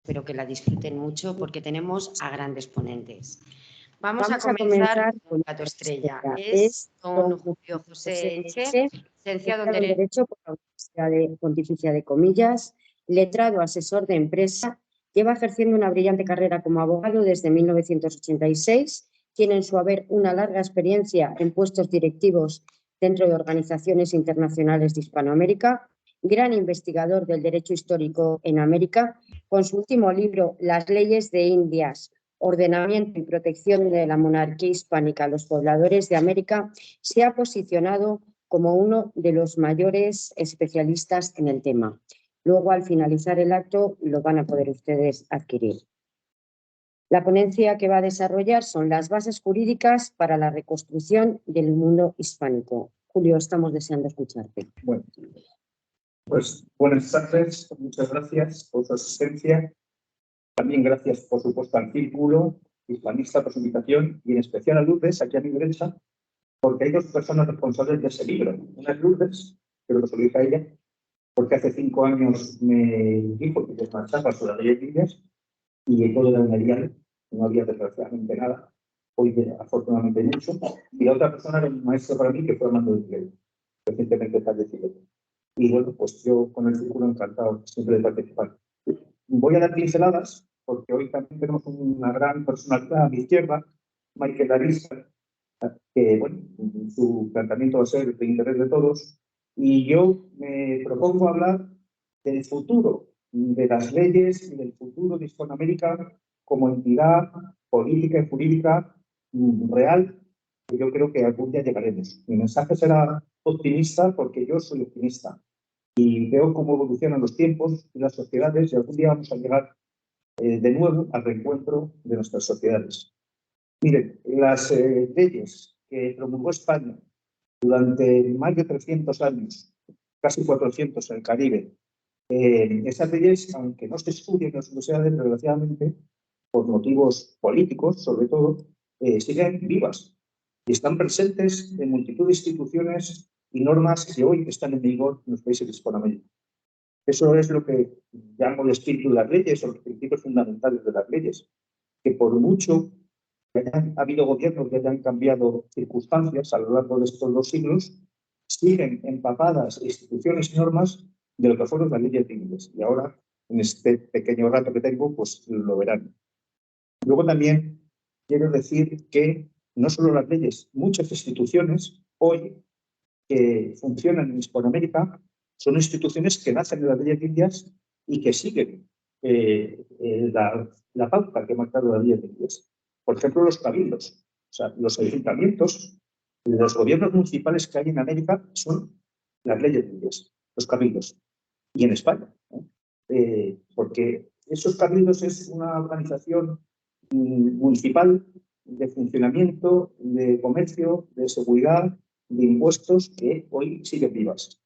espero que la disfruten mucho porque tenemos a grandes ponentes. Vamos a comenzar con el plato estrella. Es don Julio José Eche, licenciado en Derecho por la Universidad Pontificia de Comillas, letrado, asesor de empresa, lleva ejerciendo una brillante carrera como abogado desde 1986, tiene en su haber una larga experiencia en puestos directivos dentro de organizaciones internacionales de Hispanoamérica, gran investigador del derecho histórico en América, con su último libro, Las leyes de Indias, ordenamiento y protección de la monarquía hispánica a los pobladores de América, se ha posicionado como uno de los mayores especialistas en el tema. Luego, al finalizar el acto, lo van a poder ustedes adquirir. La ponencia que va a desarrollar son las bases jurídicas para la reconstrucción del mundo hispánico. Julio, estamos deseando escucharte. Bueno, pues buenas tardes, muchas gracias por su asistencia. También gracias, por supuesto, al Círculo Hispanista por su invitación y en especial a Lourdes, aquí a mi derecha, porque hay dos personas responsables de ese libro. Una es Lourdes, creo que se lo dije a ella, porque hace 5 años me dijo que desmarchaba sobre las leyes libres y todo era un medial, no había desgraciadamente nada. Hoy, afortunadamente, mucho. Y la otra persona era un maestro para mí que fue Armando Duque, recientemente fallecido. Y bueno, pues yo con el Círculo encantado siempre de participar. Voy a dar pinceladas, porque hoy también tenemos una gran personalidad a mi izquierda, Michael Arista, que bueno, su planteamiento va a ser de interés de todos. Y yo me propongo hablar del futuro de las leyes y del futuro de Hispanoamérica como entidad política y jurídica real, que yo creo que algún día llegaremos. Mi mensaje será optimista porque yo soy optimista y veo cómo evolucionan los tiempos y las sociedades y algún día vamos a llegar de nuevo al reencuentro de nuestras sociedades. Miren, las leyes que promulgó España durante más de 300 años, casi 400 en el Caribe, esas leyes, aunque no se estudien en las universidades, desgraciadamente, por motivos políticos, sobre todo, siguen vivas y están presentes en multitud de instituciones y normas que hoy están en vigor en los países de Hispanoamérica. Eso es lo que llamo el espíritu de las leyes o los principios fundamentales de las leyes, que por mucho que hayan habido gobiernos que hayan cambiado circunstancias a lo largo de estos 2 siglos, siguen empapadas instituciones y normas de lo que fueron las leyes civiles. Y ahora, en este pequeño rato que tengo, pues lo verán. Luego también quiero decir que no solo las leyes, muchas instituciones hoy que funcionan en Hispanoamérica son instituciones que nacen de las leyes indias y que siguen la pauta que ha marcado las leyes indias. Por ejemplo, los cabildos, o sea, los ayuntamientos, los gobiernos municipales que hay en América son las leyes indias, los cabildos, y en España, ¿no? Porque esos cabildos es una organización municipal de funcionamiento, de comercio, de seguridad, de impuestos que hoy siguen vivas.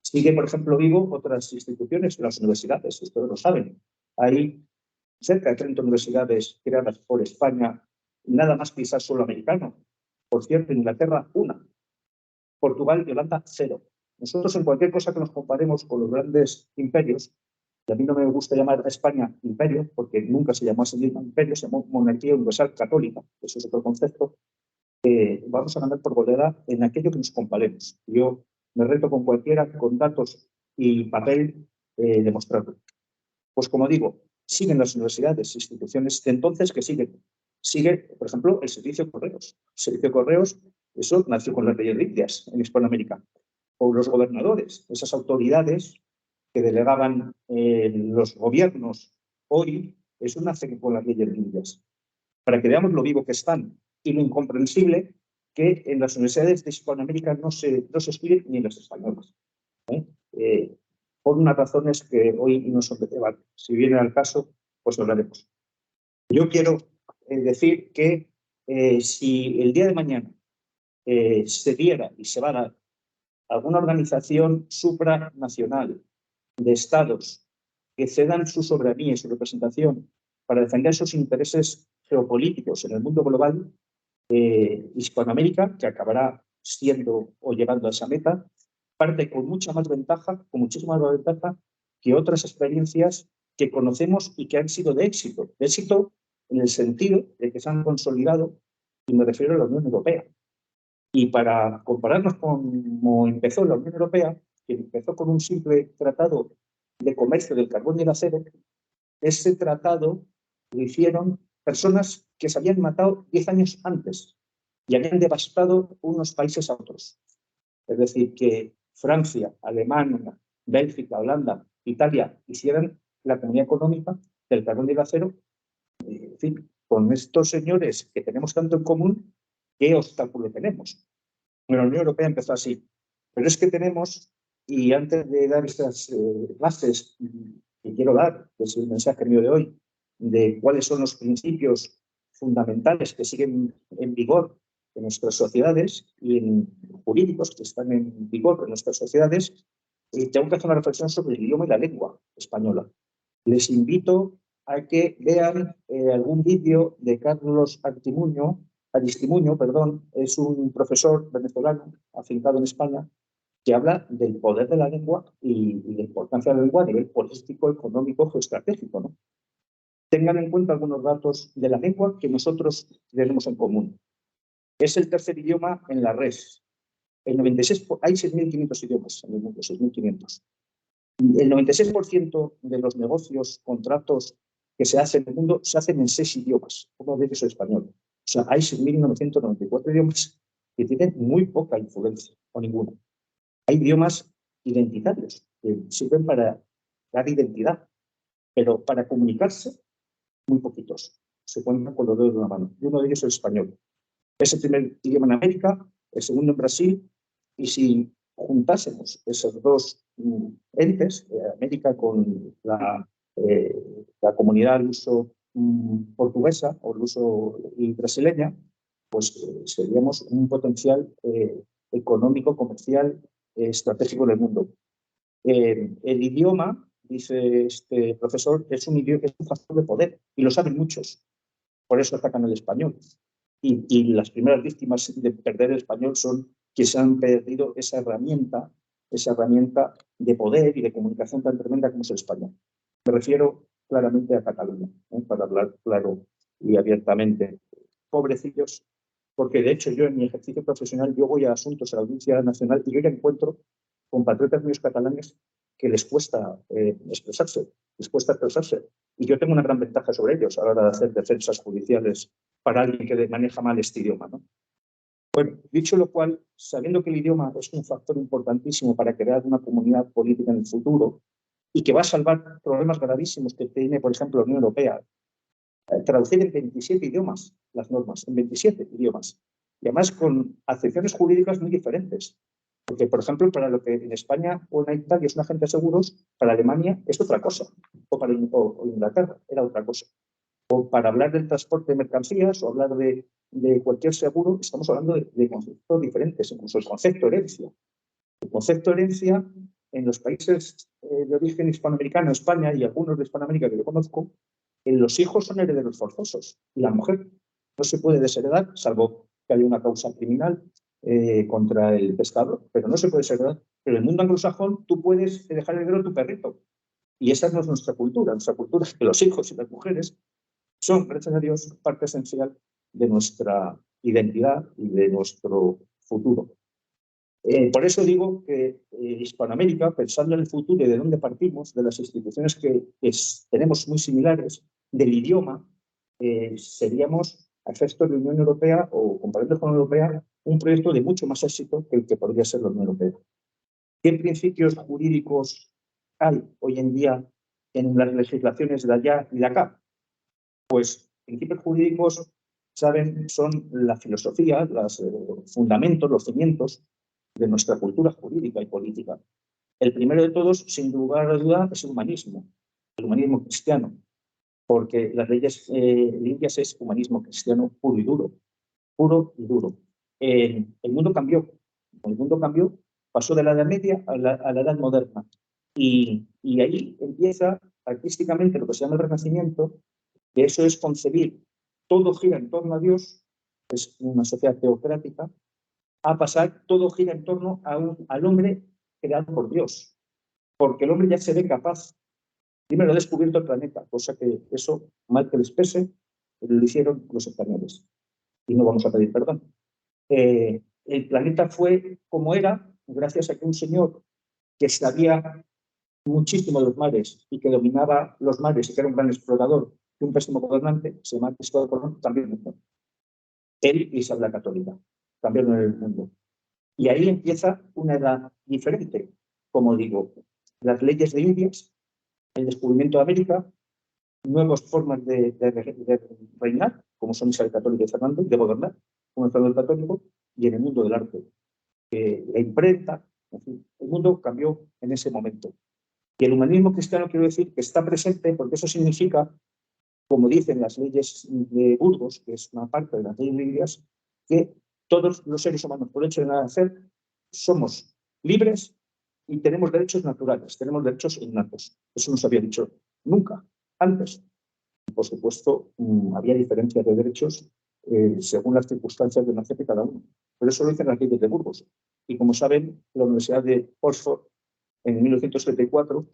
Sigue, por ejemplo, vivo otras instituciones, las universidades, ustedes lo saben. Hay cerca de 30 universidades creadas por España, nada más quizás solo americano. Por cierto, en Inglaterra, 1. Portugal y Holanda, 0. Nosotros en cualquier cosa que nos comparemos con los grandes imperios, y a mí no me gusta llamar a España imperio, porque nunca se llamó así mismo imperio, se llamó monarquía universal católica, eso es otro concepto, vamos a ganar por goleada en aquello que nos comparemos. Yo me reto con cualquiera, con datos y papel, demostrarlo. Pues como digo, siguen las universidades, instituciones de entonces que siguen. Sigue, por ejemplo, el servicio de correos. El servicio de correos, eso nació con las leyes indias en Hispanoamérica. O los gobernadores, esas autoridades que delegaban los gobiernos hoy, eso nace con las leyes indias. Para que veamos lo vivo que están y lo incomprensible que en las universidades de Hispanoamérica no se estudian ni en las españolas. Por unas razones que hoy no son de debate. Si viene al caso, pues hablaremos. Yo quiero decir que si el día de mañana se diera y se va a dar alguna organización supranacional de estados que cedan su soberanía y su representación para defender sus intereses geopolíticos en el mundo global, Hispanoamérica, que acabará siendo o llegando a esa meta, parte con mucha más ventaja, con muchísima más ventaja que otras experiencias que conocemos y que han sido de éxito. De éxito en el sentido de que se han consolidado, y me refiero a la Unión Europea. Y para compararnos con cómo empezó la Unión Europea, que empezó con un simple tratado de comercio del carbón y el acero, ese tratado lo hicieron personas que se habían matado 10 años antes y habían devastado unos países a otros. Es decir, que Francia, Alemania, Bélgica, Holanda, Italia hicieran la comunidad económica del carbón y el acero. En fin, con estos señores que tenemos tanto en común, ¿qué obstáculo tenemos? La Unión Europea empezó así. Pero es que tenemos, y antes de dar estas bases que quiero dar, que es el mensaje mío de hoy, de cuáles son los principios fundamentales que siguen en vigor en nuestras sociedades y en jurídicos que están en vigor en nuestras sociedades, tengo que hacer una reflexión sobre el idioma y la lengua española. Les invito a que vean algún vídeo de Carlos Aristimuño, es un profesor venezolano afincado en España, que habla del poder de la lengua y de la importancia de la lengua a nivel político, económico, geoestratégico, ¿no? Tengan en cuenta algunos datos de la lengua que nosotros tenemos en común. Es el tercer idioma en la red. El 96, hay 6.500 idiomas en el mundo, 6.500. El 96% de los negocios, contratos que se hacen en el mundo se hacen en 6 idiomas. Uno de ellos es español. O sea, hay 6.994 idiomas que tienen muy poca influencia o ninguna. Hay idiomas identitarios que sirven para dar identidad, pero para comunicarse, muy poquitos. Se cuentan con los dedos de una mano. Y uno de ellos es el español. Es el primer idioma en América, el segundo en Brasil, y si juntásemos esos dos entes, América con la comunidad al uso portuguesa o al uso brasileña, pues seríamos un potencial económico, comercial, estratégico en el mundo. El idioma, dice este profesor, es un factor de poder y lo saben muchos. Por eso atacan el español. Y las primeras víctimas de perder el español son quienes han perdido esa herramienta de poder y de comunicación tan tremenda como es el español. Me refiero claramente a Cataluña, para hablar claro y abiertamente. Pobrecillos, porque de hecho yo en mi ejercicio profesional yo voy a asuntos a la Audiencia Nacional y yo ya encuentro compatriotas míos catalanes que les cuesta expresarse. Y yo tengo una gran ventaja sobre ellos a la hora de hacer defensas judiciales para alguien que maneja mal este idioma, ¿no? Bueno, dicho lo cual, sabiendo que el idioma es un factor importantísimo para crear una comunidad política en el futuro y que va a salvar problemas gravísimos que tiene, por ejemplo, la Unión Europea, traducir en 27 idiomas las normas, en 27 idiomas, y además con acepciones jurídicas muy diferentes. Porque, por ejemplo, para lo que en España o en Italia es un agente de seguros, para Alemania es otra cosa, o Inglaterra era otra cosa. O para hablar del transporte de mercancías o hablar de cualquier seguro, estamos hablando de conceptos diferentes, incluso el concepto herencia. El concepto herencia en los países de origen hispanoamericano, España y algunos de Hispanoamérica que yo conozco, los hijos son herederos forzosos y la mujer no se puede desheredar, salvo que haya una causa criminal contra el pescador, pero no se puede desheredar. Pero en el mundo anglosajón tú puedes dejar heredero a tu perrito. Y esa no es nuestra cultura. Nuestra cultura es que los hijos y las mujeres son, gracias a Dios, parte esencial de nuestra identidad y de nuestro futuro. Por eso digo que Hispanoamérica, pensando en el futuro y de dónde partimos, de las instituciones que tenemos muy similares, del idioma, seríamos, a efectos de la Unión Europea o comparando con la Europea, un proyecto de mucho más éxito que el que podría ser la Unión Europea. ¿Qué principios jurídicos hay hoy en día en las legislaciones de allá y de acá? Pues principios jurídicos, saben, son la filosofía, los fundamentos, los cimientos de nuestra cultura jurídica y política. El primero de todos, sin lugar a duda, es el humanismo cristiano, porque las leyes limpias es humanismo cristiano puro y duro, el mundo cambió, pasó de la Edad Media a la Edad Moderna, y ahí empieza artísticamente lo que se llama el Renacimiento, que eso es concebir todo gira en torno a Dios, es una sociedad teocrática, a pasar todo gira en torno al hombre creado por Dios, porque el hombre ya se ve capaz Primero ha descubierto el planeta, cosa que eso, mal que les pese, lo hicieron los españoles. Y no vamos a pedir perdón. El planeta fue como era gracias a que un señor que sabía muchísimo de los mares y que dominaba los mares y que era un gran explorador y un pésimo gobernante, se llama Cristóbal Colón, cambió el mundo. Él y Isabel la Católica cambiaron el mundo. Y ahí empieza una edad diferente. Como digo, las leyes de Indias, el descubrimiento de América, nuevas formas de reinar, como son Isabel Católica y Fernando, de gobernar, como Fernando el Católico, y en el mundo del arte. La imprenta, en fin, el mundo cambió en ese momento. Y el humanismo cristiano, quiero decir, que está presente porque eso significa, como dicen las leyes de Burgos, que es una parte de las leyes de Indias, que todos los seres humanos, por el hecho de nacer, somos libres y tenemos derechos naturales, tenemos derechos innatos. Eso no se había dicho nunca antes. Por supuesto, había diferencias de derechos según las circunstancias de nacer de cada uno. Pero eso lo dicen las leyes de Burgos. Y como saben, la Universidad de Oxford, en 1974,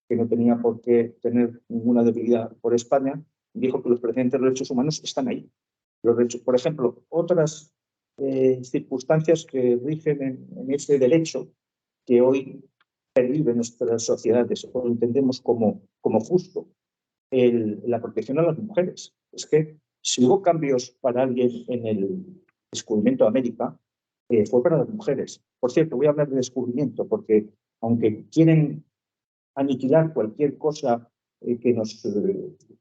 que no tenía por qué tener ninguna debilidad por España, dijo que los precedentes de los derechos humanos están ahí. Los derechos, por ejemplo, otras circunstancias que rigen en ese derecho que hoy pervive en nuestras sociedades o lo entendemos como justo, la protección a las mujeres. Es que si hubo cambios para alguien en el descubrimiento de América, fue para las mujeres. Por cierto, voy a hablar de descubrimiento porque aunque quieren aniquilar cualquier cosa que nos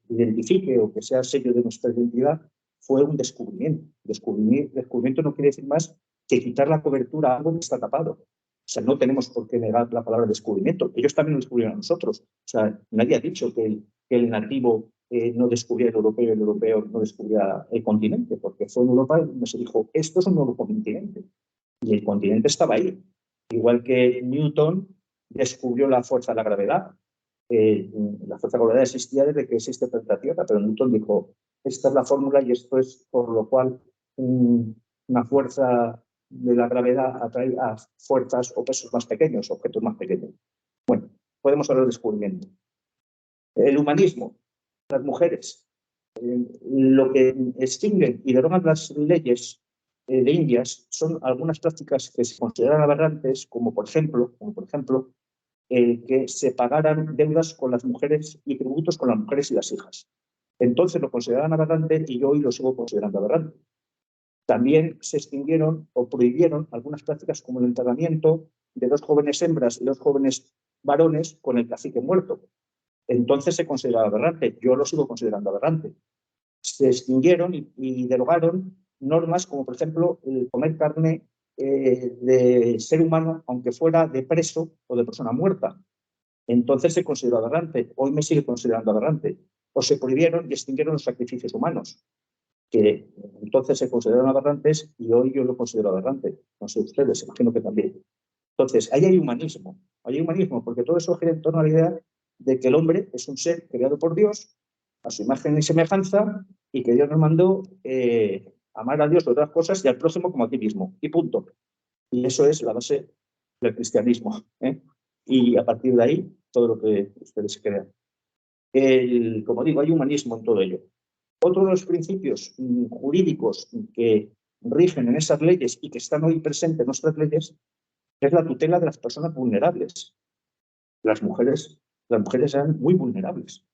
identifique o que sea sello de nuestra identidad, fue un descubrimiento. Descubrimiento no quiere decir más que quitar la cobertura a algo que está tapado. O sea, no tenemos por qué negar la palabra descubrimiento. Ellos también lo descubrieron a nosotros. O sea, nadie ha dicho que el nativo no descubría el europeo y el europeo no descubría el continente, porque fue en Europa donde se dijo, esto es un nuevo continente. Y el continente estaba ahí. Igual que Newton descubrió la fuerza de la gravedad. La fuerza de la gravedad existía desde que existe el planeta Tierra, pero Newton dijo, esta es la fórmula y esto es por lo cual una fuerza de la gravedad atrae a fuerzas o pesos más pequeños, objetos más pequeños. Bueno, podemos hablar de descubrimiento. El humanismo, las mujeres, lo que extinguen y derogan las leyes de Indias son algunas prácticas que se consideran aberrantes, como por ejemplo que se pagaran deudas con las mujeres y tributos con las mujeres y las hijas. Entonces lo consideraban aberrante y yo hoy lo sigo considerando aberrante. También se extinguieron o prohibieron algunas prácticas como el enterramiento de 2 jóvenes hembras y 2 jóvenes varones con el cacique muerto. Entonces se consideraba aberrante. Yo lo sigo considerando aberrante. Se extinguieron y derogaron normas como, por ejemplo, el comer carne de ser humano, aunque fuera de preso o de persona muerta. Entonces se consideró aberrante. Hoy me sigue considerando aberrante. O se prohibieron y extinguieron los sacrificios humanos, que entonces se consideraron aberrantes y hoy yo lo considero aberrante. No sé ustedes, imagino que también. Entonces, ahí hay humanismo porque todo eso gira en torno a la idea de que el hombre es un ser creado por Dios a su imagen y semejanza y que Dios nos mandó amar a Dios de otras cosas y al prójimo como a ti mismo. Y punto. Y eso es la base del cristianismo. Y a partir de ahí, todo lo que ustedes crean. Como digo, hay humanismo en todo ello. Otro de los principios jurídicos que rigen en esas leyes y que están hoy presentes en nuestras leyes es la tutela de las personas vulnerables. Las mujeres eran muy vulnerables.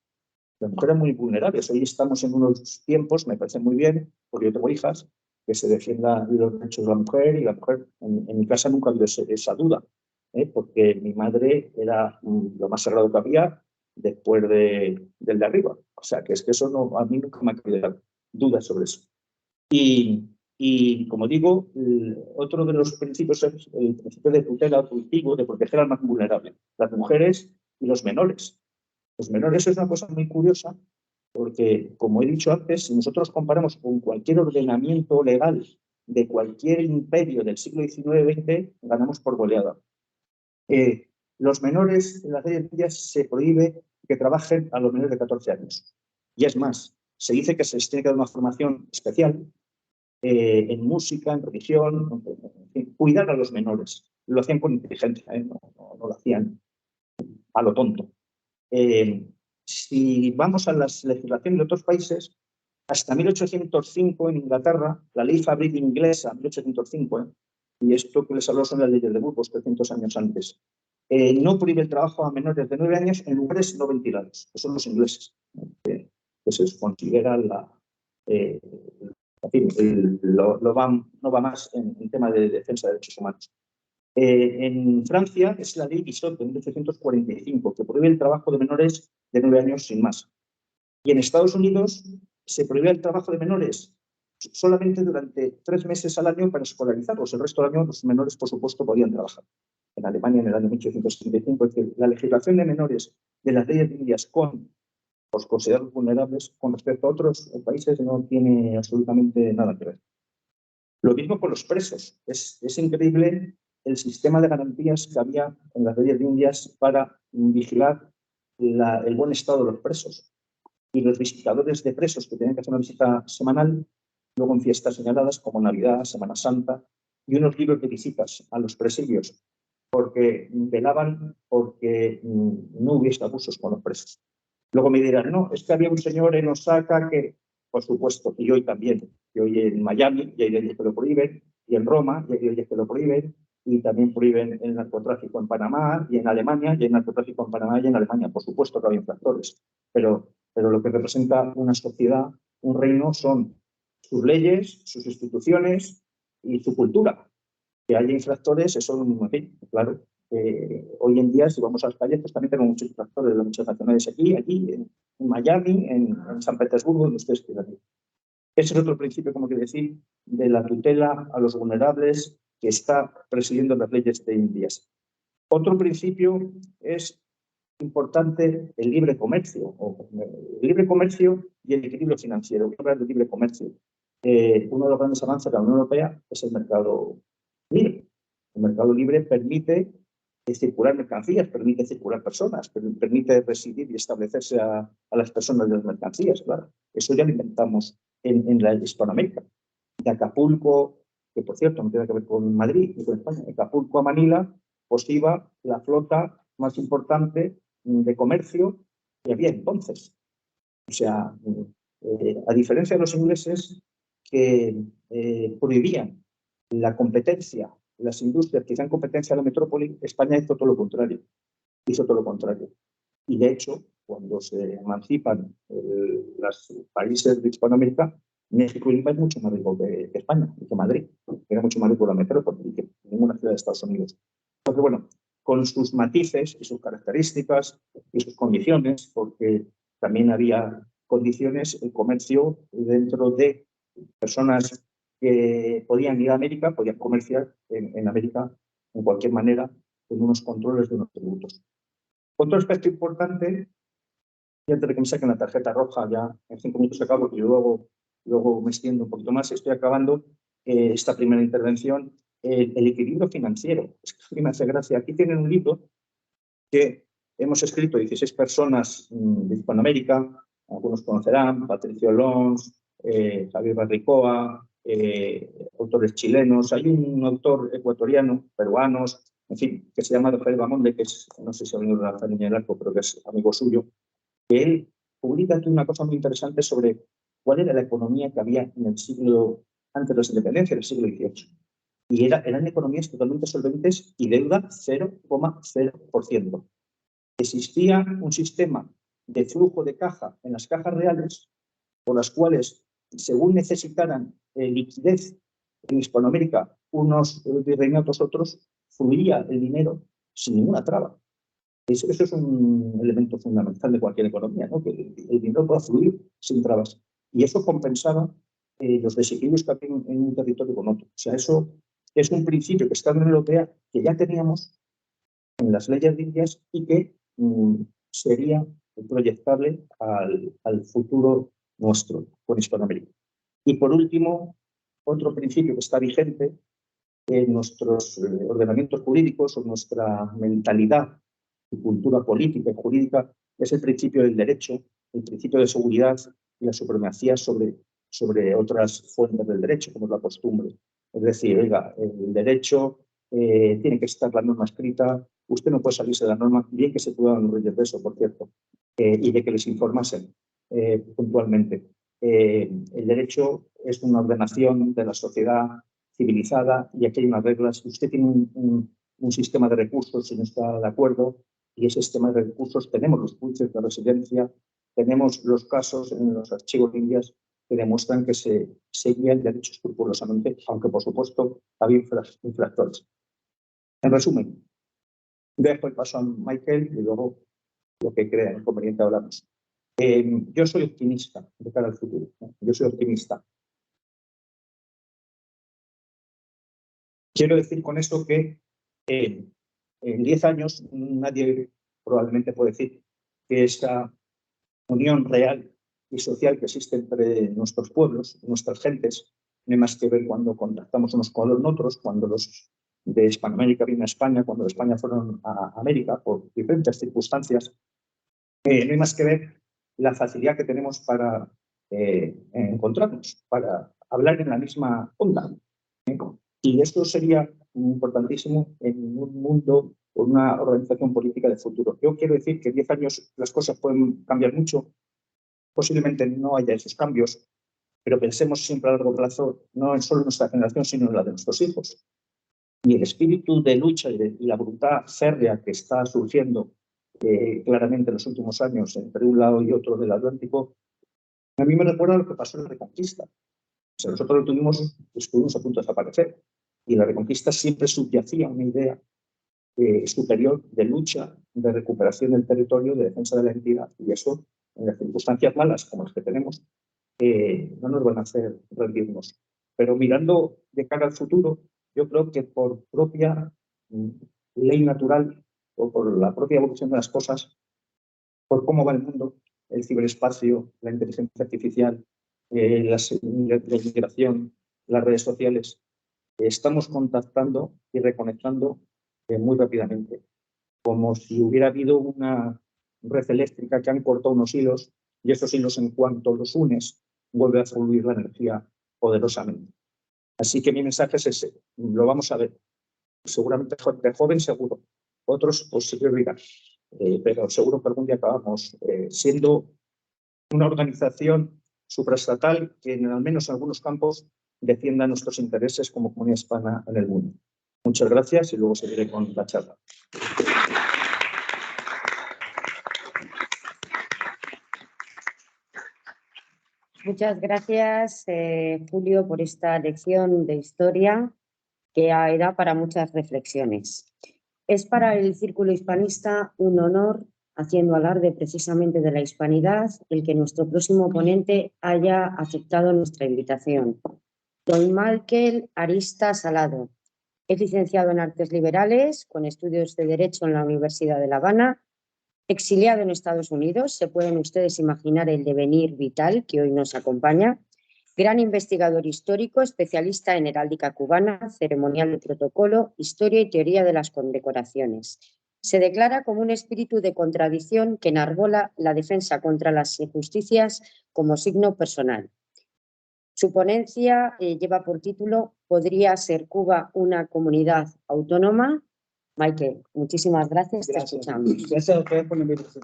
Las mujeres muy vulnerables. Hoy estamos en unos tiempos, me parece muy bien, porque yo tengo hijas, que se defiendan los derechos de la mujer y la mujer, en mi casa nunca ha habido esa duda, porque mi madre era lo más sagrado que había después del de arriba. O sea, que es que eso no, a mí nunca me ha quedado dudas sobre eso. Y como digo, otro de los principios es el principio de tutela cultivo, de proteger al más vulnerable, las mujeres y los menores. Los menores es una cosa muy curiosa porque, como he dicho antes, si nosotros comparamos con cualquier ordenamiento legal de cualquier imperio del siglo XIX-XX, ganamos por goleada. Los menores, en las leyes indias se prohíbe que trabajen a los menores de 14 años. Y es más, se dice que se les tiene que dar una formación especial en música, en religión, en fin, cuidar a los menores. Lo hacían con inteligencia, no lo hacían a lo tonto. si vamos a las legislaciones de otros países, hasta 1805 en Inglaterra, la ley Fabril inglesa, 1805, y esto que les hablo son las leyes de Burgos, 300 años antes, no prohíbe el trabajo a menores de 9 años en lugares no ventilados, que son los ingleses, que se les considera no va más en tema de defensa de derechos humanos. En Francia es la ley Guizot de 1845, que prohíbe el trabajo de menores de 9 años sin más. Y en Estados Unidos se prohíbe el trabajo de menores solamente durante 3 meses al año para escolarizarlos. El resto del año los menores, por supuesto, podían trabajar. En Alemania, en el año 1875, es decir, la legislación de menores de las leyes indias con los considerados vulnerables con respecto a otros países no tiene absolutamente nada que ver. Lo mismo con los presos. Es increíble el sistema de garantías que había en las leyes indias para vigilar el buen estado de los presos. Y los visitadores de presos que tenían que hacer una visita semanal, luego en fiestas señaladas como Navidad, Semana Santa, y unos libros de visitas a los presidios, porque velaban porque no hubiese abusos con los presos. Luego me dirán, no, es que había un señor en Osaka que, por supuesto, y hoy también, y hoy en Miami, y hay leyes que lo prohíben, y en Roma, y hay leyes que lo prohíben, y también prohíben el narcotráfico en Panamá, y en Alemania, y hay narcotráfico en Panamá y en Alemania. Por supuesto que hay infractores, pero lo que representa una sociedad, un reino, son sus leyes, sus instituciones y su cultura. Que haya infractores, eso, en fin, claro. Hoy en día, si vamos a las calles, pues también tenemos muchos infractores de muchas nacionalidades aquí, en Miami, en San Petersburgo, donde ustedes quieran ir. Ese es otro principio, como que decir, de la tutela a los vulnerables que está presidiendo las leyes de Indias. Otro principio es importante el libre comercio, y el equilibrio financiero. Voy a hablar del libre comercio. Uno de los grandes avances de la Unión Europea es el mercado libre. El mercado libre permite circular mercancías, permite circular personas, permite residir y establecerse a las personas de las mercancías. Claro. Eso ya lo inventamos en la Hispanoamérica. De Acapulco, que por cierto no tiene que ver con Madrid ni con España, de Acapulco a Manila, pues iba la flota más importante de comercio que había entonces. O sea, a diferencia de los ingleses que prohibían la competencia, las industrias que hacían competencia a la metrópoli, España hizo todo lo contrario. Y de hecho, cuando se emancipan los países de Hispanoamérica, México y Lima es mucho más rico que España y que Madrid, que era mucho más rico la metrópoli que ninguna ciudad de Estados Unidos. Entonces, bueno, con sus matices y sus características y sus condiciones, porque también había condiciones, el comercio dentro de personas que podían ir a América, podían comerciar en América en cualquier manera, con unos controles de unos tributos. Otro aspecto importante, y antes de que me saquen la tarjeta roja, ya en 5 minutos acabo, porque luego me extiendo un poquito más, estoy acabando esta primera intervención, el equilibrio financiero. Es que a mí me hace gracia. Aquí tienen un libro que hemos escrito 16 personas de Hispanoamérica, algunos conocerán, Patricio Lons, Javier Barricoa, autores chilenos, hay un autor ecuatoriano, peruanos, en fin, que se llama Rafael Bamonde, que es, no sé si ha venido de la Niña del Arco, pero que es amigo suyo, que él publica aquí una cosa muy interesante sobre cuál era la economía que había en el siglo, antes de la independencia, del siglo XVIII. Y eran economías totalmente solventes y deuda 0,0%. Existía un sistema de flujo de caja en las cajas reales, por las cuales, según necesitaran liquidez en Hispanoamérica, unos virreinatos, otros, fluía el dinero sin ninguna traba. Eso es un elemento fundamental de cualquier economía, ¿no? Que el dinero pueda fluir sin trabas. Y eso compensaba los desequilibrios que había en un territorio con otro. O sea, eso es un principio que está en la Unión Europea, que ya teníamos en las leyes indias y que sería proyectable al futuro nuestro con Hispanoamérica. Y por último, otro principio que está vigente en nuestros ordenamientos jurídicos o nuestra mentalidad y cultura política y jurídica es el principio del derecho, el principio de seguridad y la supremacía sobre otras fuentes del derecho, como es la costumbre. Es decir, oiga, el derecho tiene que estar la norma escrita usted no puede salirse de la norma, bien que se tuvieran los reyes de eso, por cierto, y de que les informasen puntualmente. El derecho es una ordenación de la sociedad civilizada y aquí hay unas reglas. Usted tiene un sistema de recursos, si no está de acuerdo, y ese sistema de recursos tenemos los juicios de residencia, tenemos los casos en los archivos indias que demuestran que se seguía el derecho escrupulosamente, aunque por supuesto había infractores. En resumen, dejo el paso a Michael y luego lo que crea conveniente hablamos. Yo soy optimista de cara al futuro, ¿no? Yo soy optimista. Quiero decir con esto que en 10 años nadie probablemente puede decir que esta unión real y social que existe entre nuestros pueblos, nuestras gentes, no hay más que ver cuando contactamos unos con los otros, cuando los de Hispanoamérica vienen a España, cuando de España fueron a América por diferentes circunstancias. No hay más que ver la facilidad que tenemos para encontrarnos, para hablar en la misma onda. Y esto sería importantísimo en un mundo con una organización política de futuro. Yo quiero decir que en 10 años las cosas pueden cambiar mucho, posiblemente no haya esos cambios, pero pensemos siempre a largo plazo, no en solo nuestra generación, sino en la de nuestros hijos. Y el espíritu de lucha y la voluntad férrea que está surgiendo claramente en los últimos años entre un lado y otro del Atlántico, a mí me recuerda lo que pasó en la Reconquista. O sea, nosotros estuvimos a punto de desaparecer y en la Reconquista siempre subyacía una idea superior de lucha, de recuperación del territorio, de defensa de la entidad, y eso, en las circunstancias malas como las que tenemos, no nos van a hacer rendirnos. Pero mirando de cara al futuro, yo creo que por propia ley natural o por la propia evolución de las cosas, por cómo va el mundo, el ciberespacio, la inteligencia artificial, la migración, las redes sociales, estamos contactando y reconectando muy rápidamente, como si hubiera habido una red eléctrica que han cortado unos hilos y esos hilos, en cuanto los unes, vuelve a fluir la energía poderosamente. Así que mi mensaje es ese, lo vamos a ver. Seguramente de joven, seguro. Otros, pues se olvidan. Pero seguro que algún día acabamos siendo una organización supraestatal que al menos en algunos campos defienda nuestros intereses como comunidad hispana en el mundo. Muchas gracias y luego seguiré con la charla. Muchas gracias, Julio, por esta lección de historia que da para muchas reflexiones. Es para el Círculo Hispanista un honor, haciendo alarde precisamente de la hispanidad, el que nuestro próximo ponente haya aceptado nuestra invitación. Don Michael Arista Salado. Es licenciado en Artes Liberales, con estudios de Derecho en la Universidad de La Habana. Exiliado en Estados Unidos, se pueden ustedes imaginar el devenir vital que hoy nos acompaña. Gran investigador histórico, especialista en heráldica cubana, ceremonial de protocolo, historia y teoría de las condecoraciones. Se declara como un espíritu de contradicción que enarbola la defensa contra las injusticias como signo personal. Su ponencia lleva por título ¿Podría ser Cuba una comunidad autónoma? Michael, muchísimas gracias. Te escuchamos. Gracias a ustedes por la invitación.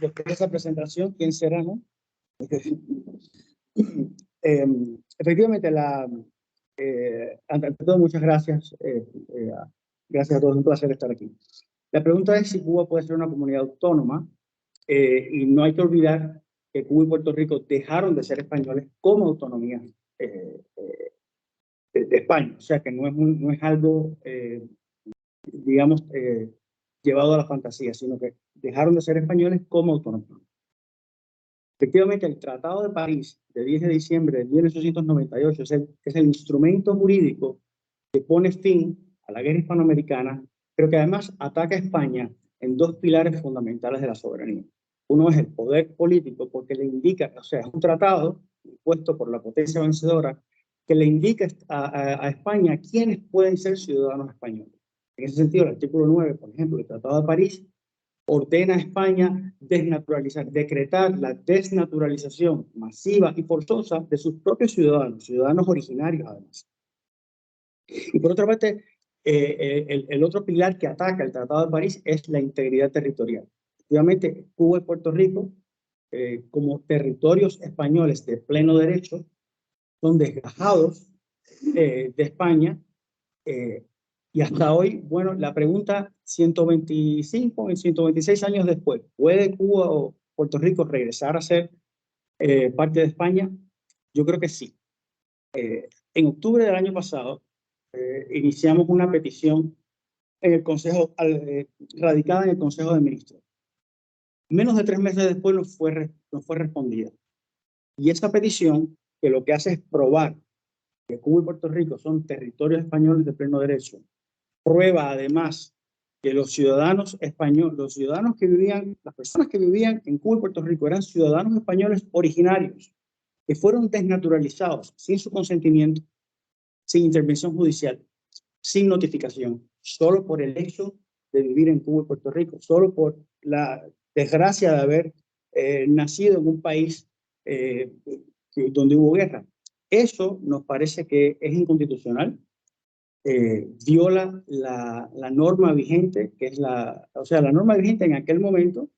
Después de esa presentación, ¿quién será, no? Efectivamente, ante todo, muchas gracias. Gracias a todos, un placer estar aquí. La pregunta es si Cuba puede ser una comunidad autónoma, y no hay que olvidar que Cuba y Puerto Rico dejaron de ser españoles como autonomía de España, o sea que no es algo, digamos, llevado a la fantasía, sino que dejaron de ser españoles como autónomos. Efectivamente, el Tratado de París de 10 de diciembre de 1898 es el instrumento jurídico que pone fin a la guerra hispanoamericana, pero que además ataca a España en dos pilares fundamentales de la soberanía. Uno es el poder político, porque le indica, o sea, es un tratado impuesto por la potencia vencedora que le indica a España quiénes pueden ser ciudadanos españoles. En ese sentido, el artículo 9, por ejemplo, del Tratado de París, ordena a España decretar la desnaturalización masiva y forzosa de sus propios ciudadanos originarios además. Y por otra parte, el otro pilar que ataca el Tratado de París es la integridad territorial. Obviamente, Cuba y Puerto Rico, como territorios españoles de pleno derecho, son desgajados de España. Y hasta hoy, bueno, la pregunta 125 y 126 años después, ¿puede Cuba o Puerto Rico regresar a ser parte de España? Yo creo que sí. En octubre del año pasado, iniciamos una petición en el Consejo, radicada en el Consejo de Ministros. Menos de 3 meses después nos fue respondida. Y esa petición, que lo que hace es probar que Cuba y Puerto Rico son territorios españoles de pleno derecho, prueba además que los ciudadanos españoles, las personas que vivían en Cuba y Puerto Rico eran ciudadanos españoles originarios, que fueron desnaturalizados sin su consentimiento, sin intervención judicial, sin notificación, solo por el hecho de vivir en Cuba y Puerto Rico, solo por la desgracia de haber nacido en un país donde hubo guerra. Eso nos parece que es inconstitucional, viola la norma vigente, que es la norma vigente en aquel momento,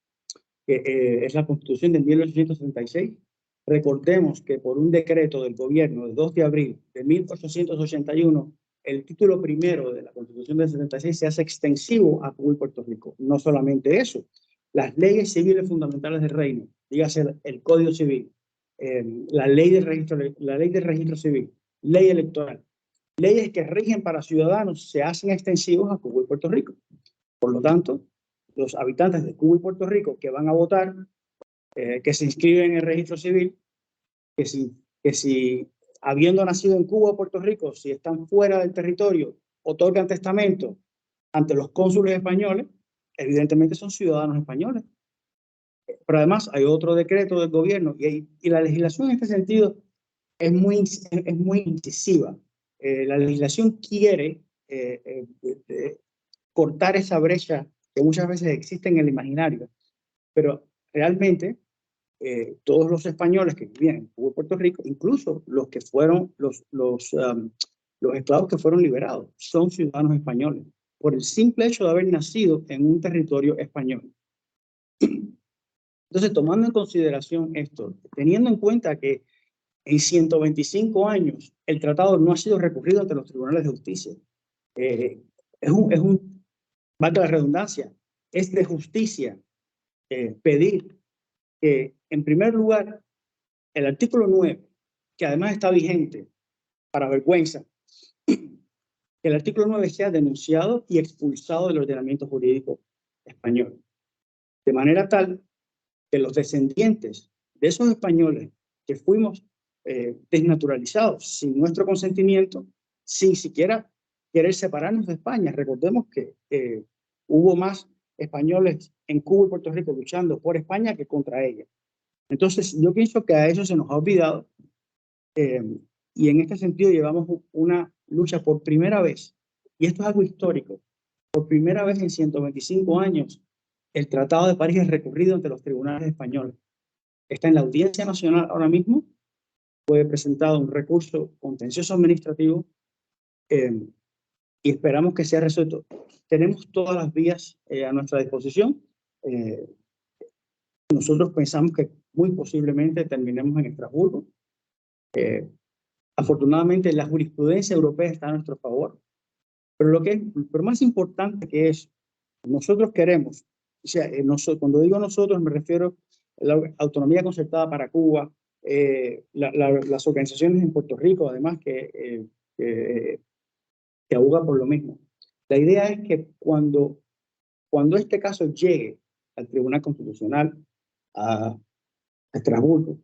que es la Constitución de 1876. Recordemos que por un decreto del gobierno de 2 de abril de 1881, el título primero de la Constitución del 76 se hace extensivo a Cuba y Puerto Rico. No solamente eso, las leyes civiles fundamentales del reino, dígase el Código Civil, la ley de registro civil, ley electoral, leyes que rigen para ciudadanos se hacen extensivos a Cuba y Puerto Rico. Por lo tanto, los habitantes de Cuba y Puerto Rico que van a votar, que se inscriben en el registro civil, que si habiendo nacido en Cuba o Puerto Rico, si están fuera del territorio, otorgan testamento ante los cónsules españoles, evidentemente son ciudadanos españoles. Pero además hay otro decreto del gobierno y la legislación en este sentido es muy incisiva. La legislación quiere cortar esa brecha que muchas veces existe en el imaginario, pero realmente todos los españoles que vivían en Cuba y Puerto Rico, incluso los que fueron los esclavos que fueron liberados, son ciudadanos españoles por el simple hecho de haber nacido en un territorio español. Entonces, tomando en consideración esto, teniendo en cuenta que en 125 años el tratado no ha sido recurrido ante los tribunales de justicia, valga la redundancia, es de justicia pedir que, en primer lugar, el artículo 9, que además está vigente, para vergüenza, que el artículo 9 sea denunciado y expulsado del ordenamiento jurídico español, de manera tal que los descendientes de esos españoles que fuimos desnaturalizados sin nuestro consentimiento, sin siquiera querer separarnos de España. Recordemos que hubo más españoles en Cuba y Puerto Rico luchando por España que contra ella. Entonces, yo pienso que a eso se nos ha olvidado y en este sentido llevamos una lucha por primera vez, y esto es algo histórico, por primera vez en 125 años, el Tratado de París es recurrido ante los tribunales españoles. Está en la Audiencia Nacional ahora mismo, fue presentado un recurso contencioso administrativo y esperamos que sea resuelto. Tenemos todas las vías a nuestra disposición. Nosotros pensamos que muy posiblemente terminemos en Estrasburgo. Afortunadamente la jurisprudencia europea está a nuestro favor. Pero lo más importante que es, nosotros queremos, o sea, cuando digo nosotros me refiero a la autonomía concertada para Cuba, las organizaciones en Puerto Rico, además, que abogan por lo mismo. La idea es que cuando este caso llegue al Tribunal Constitucional, a Estrasburgo,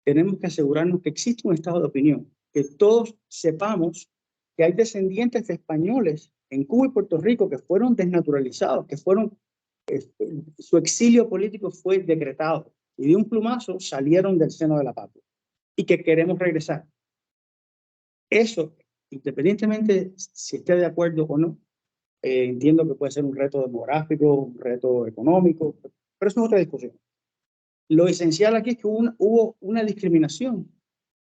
tenemos que asegurarnos que existe un estado de opinión, que todos sepamos que hay descendientes de españoles en Cuba y Puerto Rico que fueron desnaturalizados, que su exilio político fue decretado y de un plumazo salieron del seno de la patria y que queremos regresar. Eso, independientemente si esté de acuerdo o no, entiendo que puede ser un reto demográfico, un reto económico, pero eso es otra discusión. Lo esencial aquí es que hubo una discriminación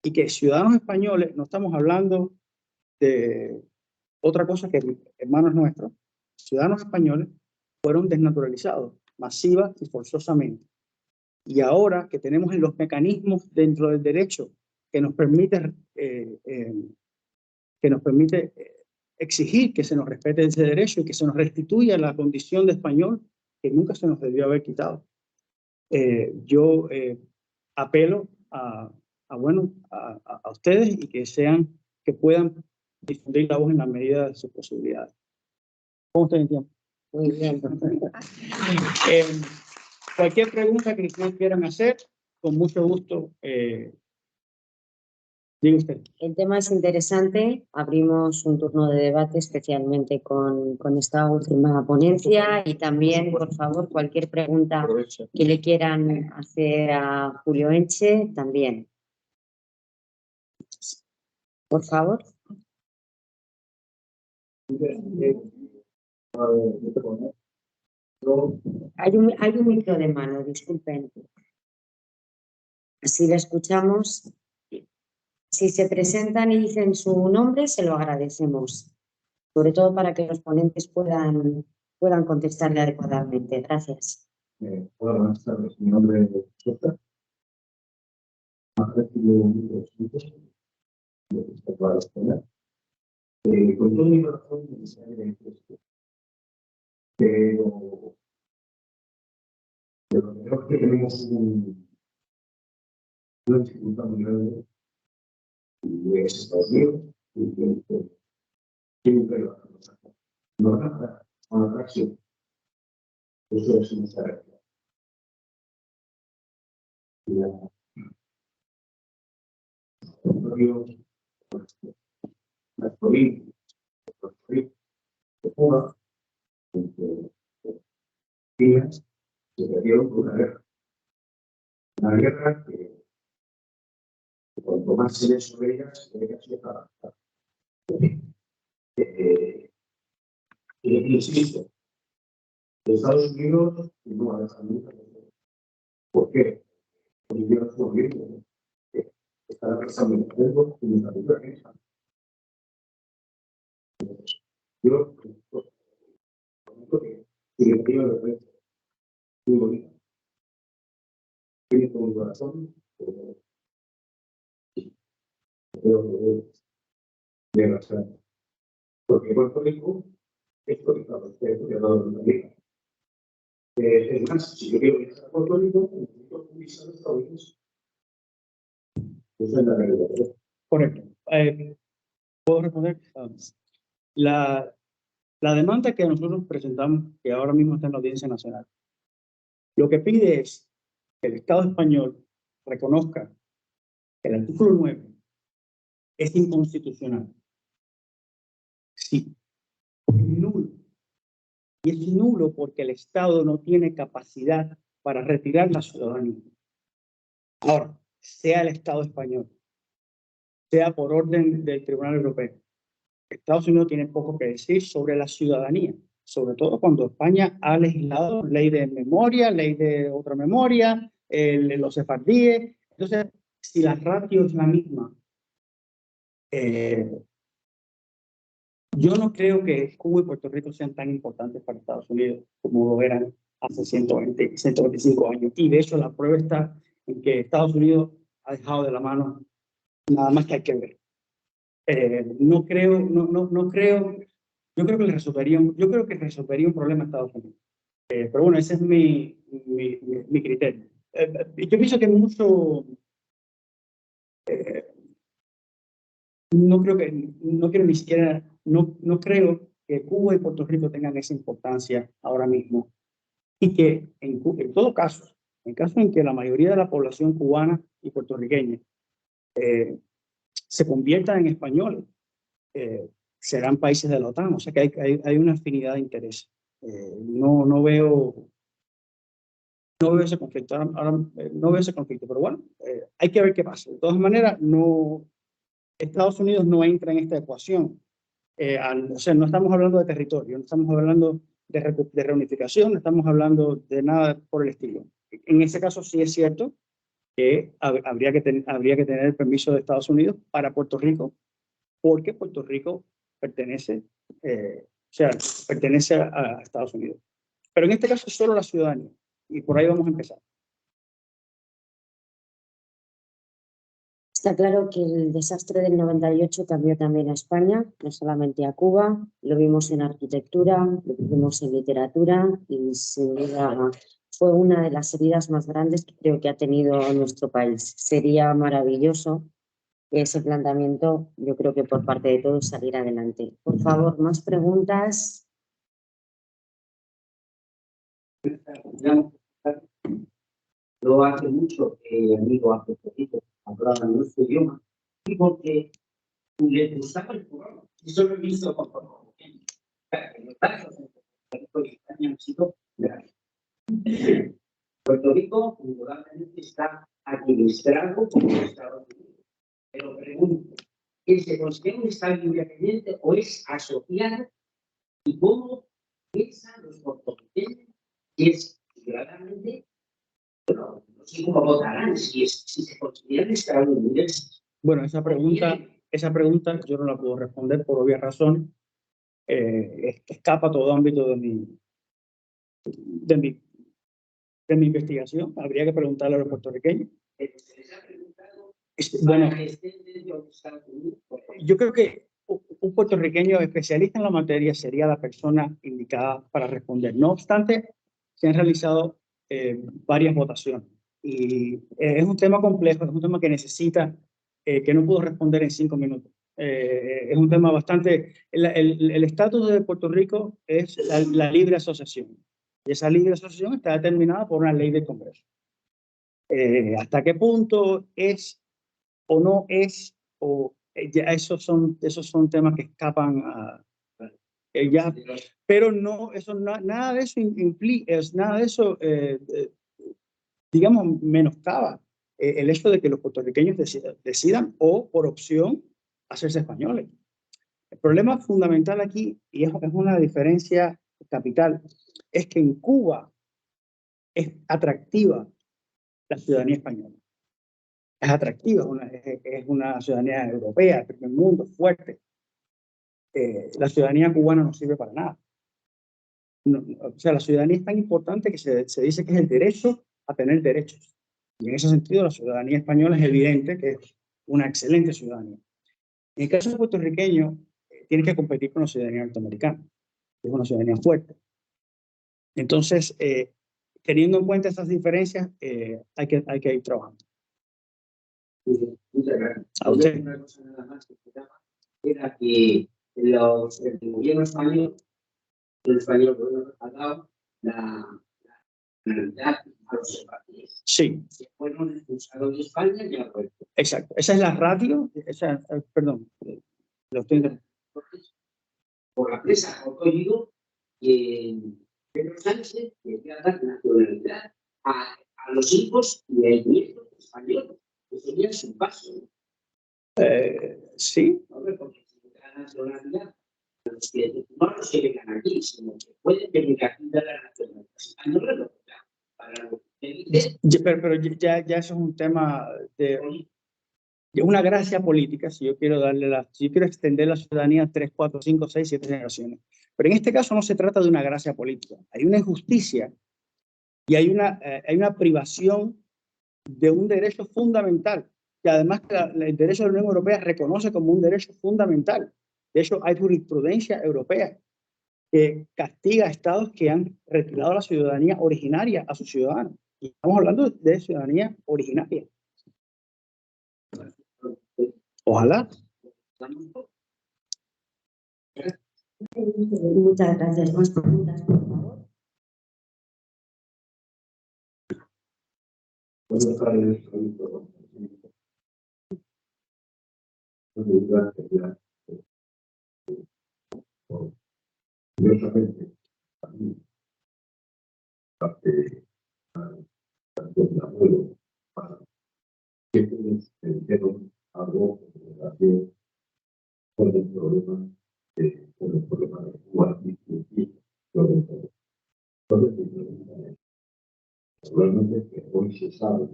y que ciudadanos españoles, no estamos hablando de Otra cosa que hermanos nuestros, ciudadanos españoles, fueron desnaturalizados masiva y forzosamente. Y ahora que tenemos los mecanismos dentro del derecho que nos permite exigir que se nos respete ese derecho y que se nos restituya la condición de español que nunca se nos debió haber quitado. Yo apelo a ustedes y que puedan difundir la voz en la medida de sus posibilidades. ¿Cómo ustedes entienden? Muy bien. Cualquier pregunta que ustedes quieran hacer, con mucho gusto, diga usted. El tema es interesante. Abrimos un turno de debate especialmente con esta última ponencia y también, por favor, cualquier pregunta que le quieran hacer a Julio Enche, también. Por favor. Hay un micro de mano, disculpen. Así le escuchamos. Si se presentan y dicen su nombre, se lo agradecemos. Sobre todo para que los ponentes puedan contestarle adecuadamente. Gracias. Hola, buenas tardes. Mi nombre es Sosa. Con todo mi corazón, me sale de esto. Pero creo que tenemos una dificultad muy grande y es Estados Unidos y que siempre no nada con atracción. Eso es una realidad. Las provincias de Cuba, se perdieron por una guerra que cuanto más se ve sobre ellas, se para. Insisto, Estados Unidos no ha dejado nunca. ¿Por qué? Porque yo no estoy viendo que está pensando en algo que nos ayuda a esa. Yo comento que directiva de red muy bonita. Tiene todo el corazón, pero creo que de razón. Porque Puerto Rico es conectado a usted, porque ha dado una vida. Es más, si yo quiero viajar a Puerto Rico, necesito un visado de Estados Unidos. Esa es la realidad. Correcto. ¿Puedo responder? La demanda que nosotros presentamos, que ahora mismo está en la Audiencia Nacional, lo que pide es que el Estado español reconozca que el artículo 9 es inconstitucional. Sí, es nulo. Y es nulo porque el Estado no tiene capacidad para retirar la ciudadanía. Ahora, sea el Estado español, sea por orden del Tribunal Europeo, Estados Unidos tiene poco que decir sobre la ciudadanía, sobre todo cuando España ha legislado ley de memoria, ley de otra memoria, los sefardíes. Entonces, si la ratio es la misma, yo no creo que Cuba y Puerto Rico sean tan importantes para Estados Unidos como lo eran hace 125 años. Y de hecho, la prueba está en que Estados Unidos ha dejado de la mano nada más que hay que ver. No creo, yo creo que resolvería un problema a Estados Unidos. Pero bueno, ese es mi criterio. Yo pienso que mucho, no creo que Cuba y Puerto Rico tengan esa importancia ahora mismo. Y que en todo caso, en caso en que la mayoría de la población cubana y puertorriqueña se conviertan en españoles, serán países de la OTAN, o sea que hay una afinidad de interés. No veo ese conflicto, no veo ese conflicto, pero bueno, hay que ver qué pasa. De todas maneras, Estados Unidos no entra en esta ecuación. O sea, no estamos hablando de territorio, no estamos hablando de reunificación, no estamos hablando de nada por el estilo. En ese caso sí es cierto que habría que tener el permiso de Estados Unidos para Puerto Rico, porque Puerto Rico pertenece o sea, pertenece a Estados Unidos. Pero en este caso es solo la ciudadanía, y por ahí vamos a empezar. Está claro que el desastre del 98 cambió también a España, no solamente a Cuba. Lo vimos en arquitectura, lo vimos en literatura y sin duda fue una de las heridas más grandes que creo que ha tenido nuestro país. Sería maravilloso que ese planteamiento, yo creo que por parte de todos, salir adelante. Por favor, más preguntas. No hace mucho que amigo hace poquito hablaba nuestro idioma y porque le gustaba el programa. Eso lo he visto con los casos en España han sido graves. Puerto Rico, indudablemente, está administrado por los Estados Unidos. Pero pregunto, ¿es se considera un Estado independiente o es asociado? ¿Y cómo piensan los puertorriqueños si es ciudadanamente? Bueno, no sé cómo votarán si se consideran estadounidenses. Bueno, esa pregunta yo no la puedo responder por obvias razones. Escapa todo ámbito de mi investigación. Habría que preguntarle a los puertorriqueños. ¿Se les ha preguntado Bueno, para que estén dentro de los Estados Unidos? yo creo que un puertorriqueño especialista en la materia sería la persona indicada para responder. No obstante, se han realizado varias votaciones y es un tema complejo, es un tema que necesita, que no puedo responder en 5 minutos. Es un tema bastante... El estatus de Puerto Rico es la libre asociación. Y esa libre asociación está determinada por una ley del Congreso. ¿Hasta qué punto es o no es, o ya esos son temas que escapan a ya, pero no, nada de eso implica, nada de eso, digamos, menoscaba el hecho de que los puertorriqueños decidan o por opción hacerse españoles. El problema fundamental aquí, y es una diferencia capital, es que en Cuba es atractiva la ciudadanía española. Es atractiva, es una ciudadanía europea, del primer mundo, fuerte. La ciudadanía cubana no sirve para nada. O sea, la ciudadanía es tan importante que se dice que es el derecho a tener derechos. Y en ese sentido, la ciudadanía española es evidente que es una excelente ciudadanía. En el caso del puertorriqueño, tiene que competir con la ciudadanía norteamericana, que es una ciudadanía fuerte. Entonces, teniendo en cuenta estas diferencias, hay que ir trabajando. Muchas gracias. A usted. Una cosa nada más que era que el gobierno español, ha dado la nacionalidad a los españoles. Sí. Se fueron expulsados de España y a Puerto. Exacto. Esa es la ratio. Perdón. Lo estoy... Por la prensa ha oído que Pedro Sánchez quería dar nacionalidad a los hijos y a nietos españoles. Eso sería su paso. Sí. Porque si la nacionalidad, no los que vengan aquí, sino que pueden venir aquí de la nacionalidad española, para lo que dice. Pero ya eso es un tema de una gracia política, si yo quiero extender la ciudadanía a 3, 4, 5, 6, 7 generaciones. Pero en este caso no se trata de una gracia política. Hay una injusticia y hay una privación de un derecho fundamental, que además el derecho de la Unión Europea reconoce como un derecho fundamental. De hecho, hay jurisprudencia europea que castiga a estados que han retirado la ciudadanía originaria a sus ciudadanos. Y estamos hablando de ciudadanía originaria. Ojalá. Muchas gracias. ¿Más preguntas, por favor? Buenas tardes, curiosamente, a mí, de abuelo, siempre nos dijeron algo en relación con el problema de Cuba y sobre todo. Entonces, mi pregunta es, seguramente que hoy se sabe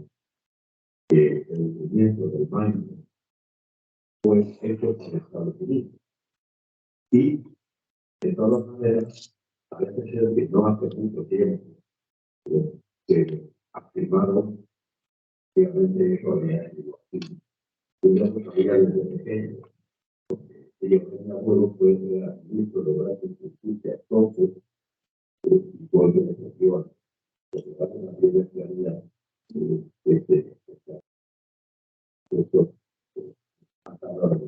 que el movimiento del mayo fue hecho por Estados Unidos y De todas maneras, parece ser que no hace mucho tiempo que afirmaron que realmente eso había sido así. Yo no sabía desde pequeño, porque ellos en el abuelo fue el ministro de la Justicia, entonces, y por eso se metió lo que pasa en la universidad de esto, hasta ahora.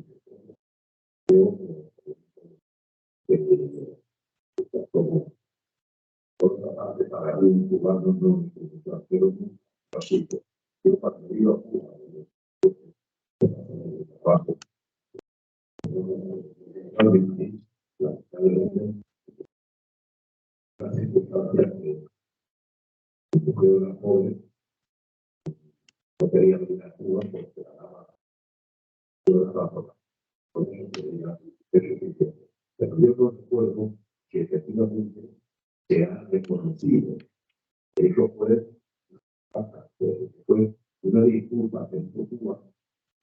Como por otra parte, para un cubano no es pero así que yo cuando iba a Cuba, trabajo, la circunstancia que mujer una joven no quería venir a Cuba porque la daba por eso quería eso. Pero yo no recuerdo que efectivamente se ha reconocido que eso fue una disculpa entre Cuba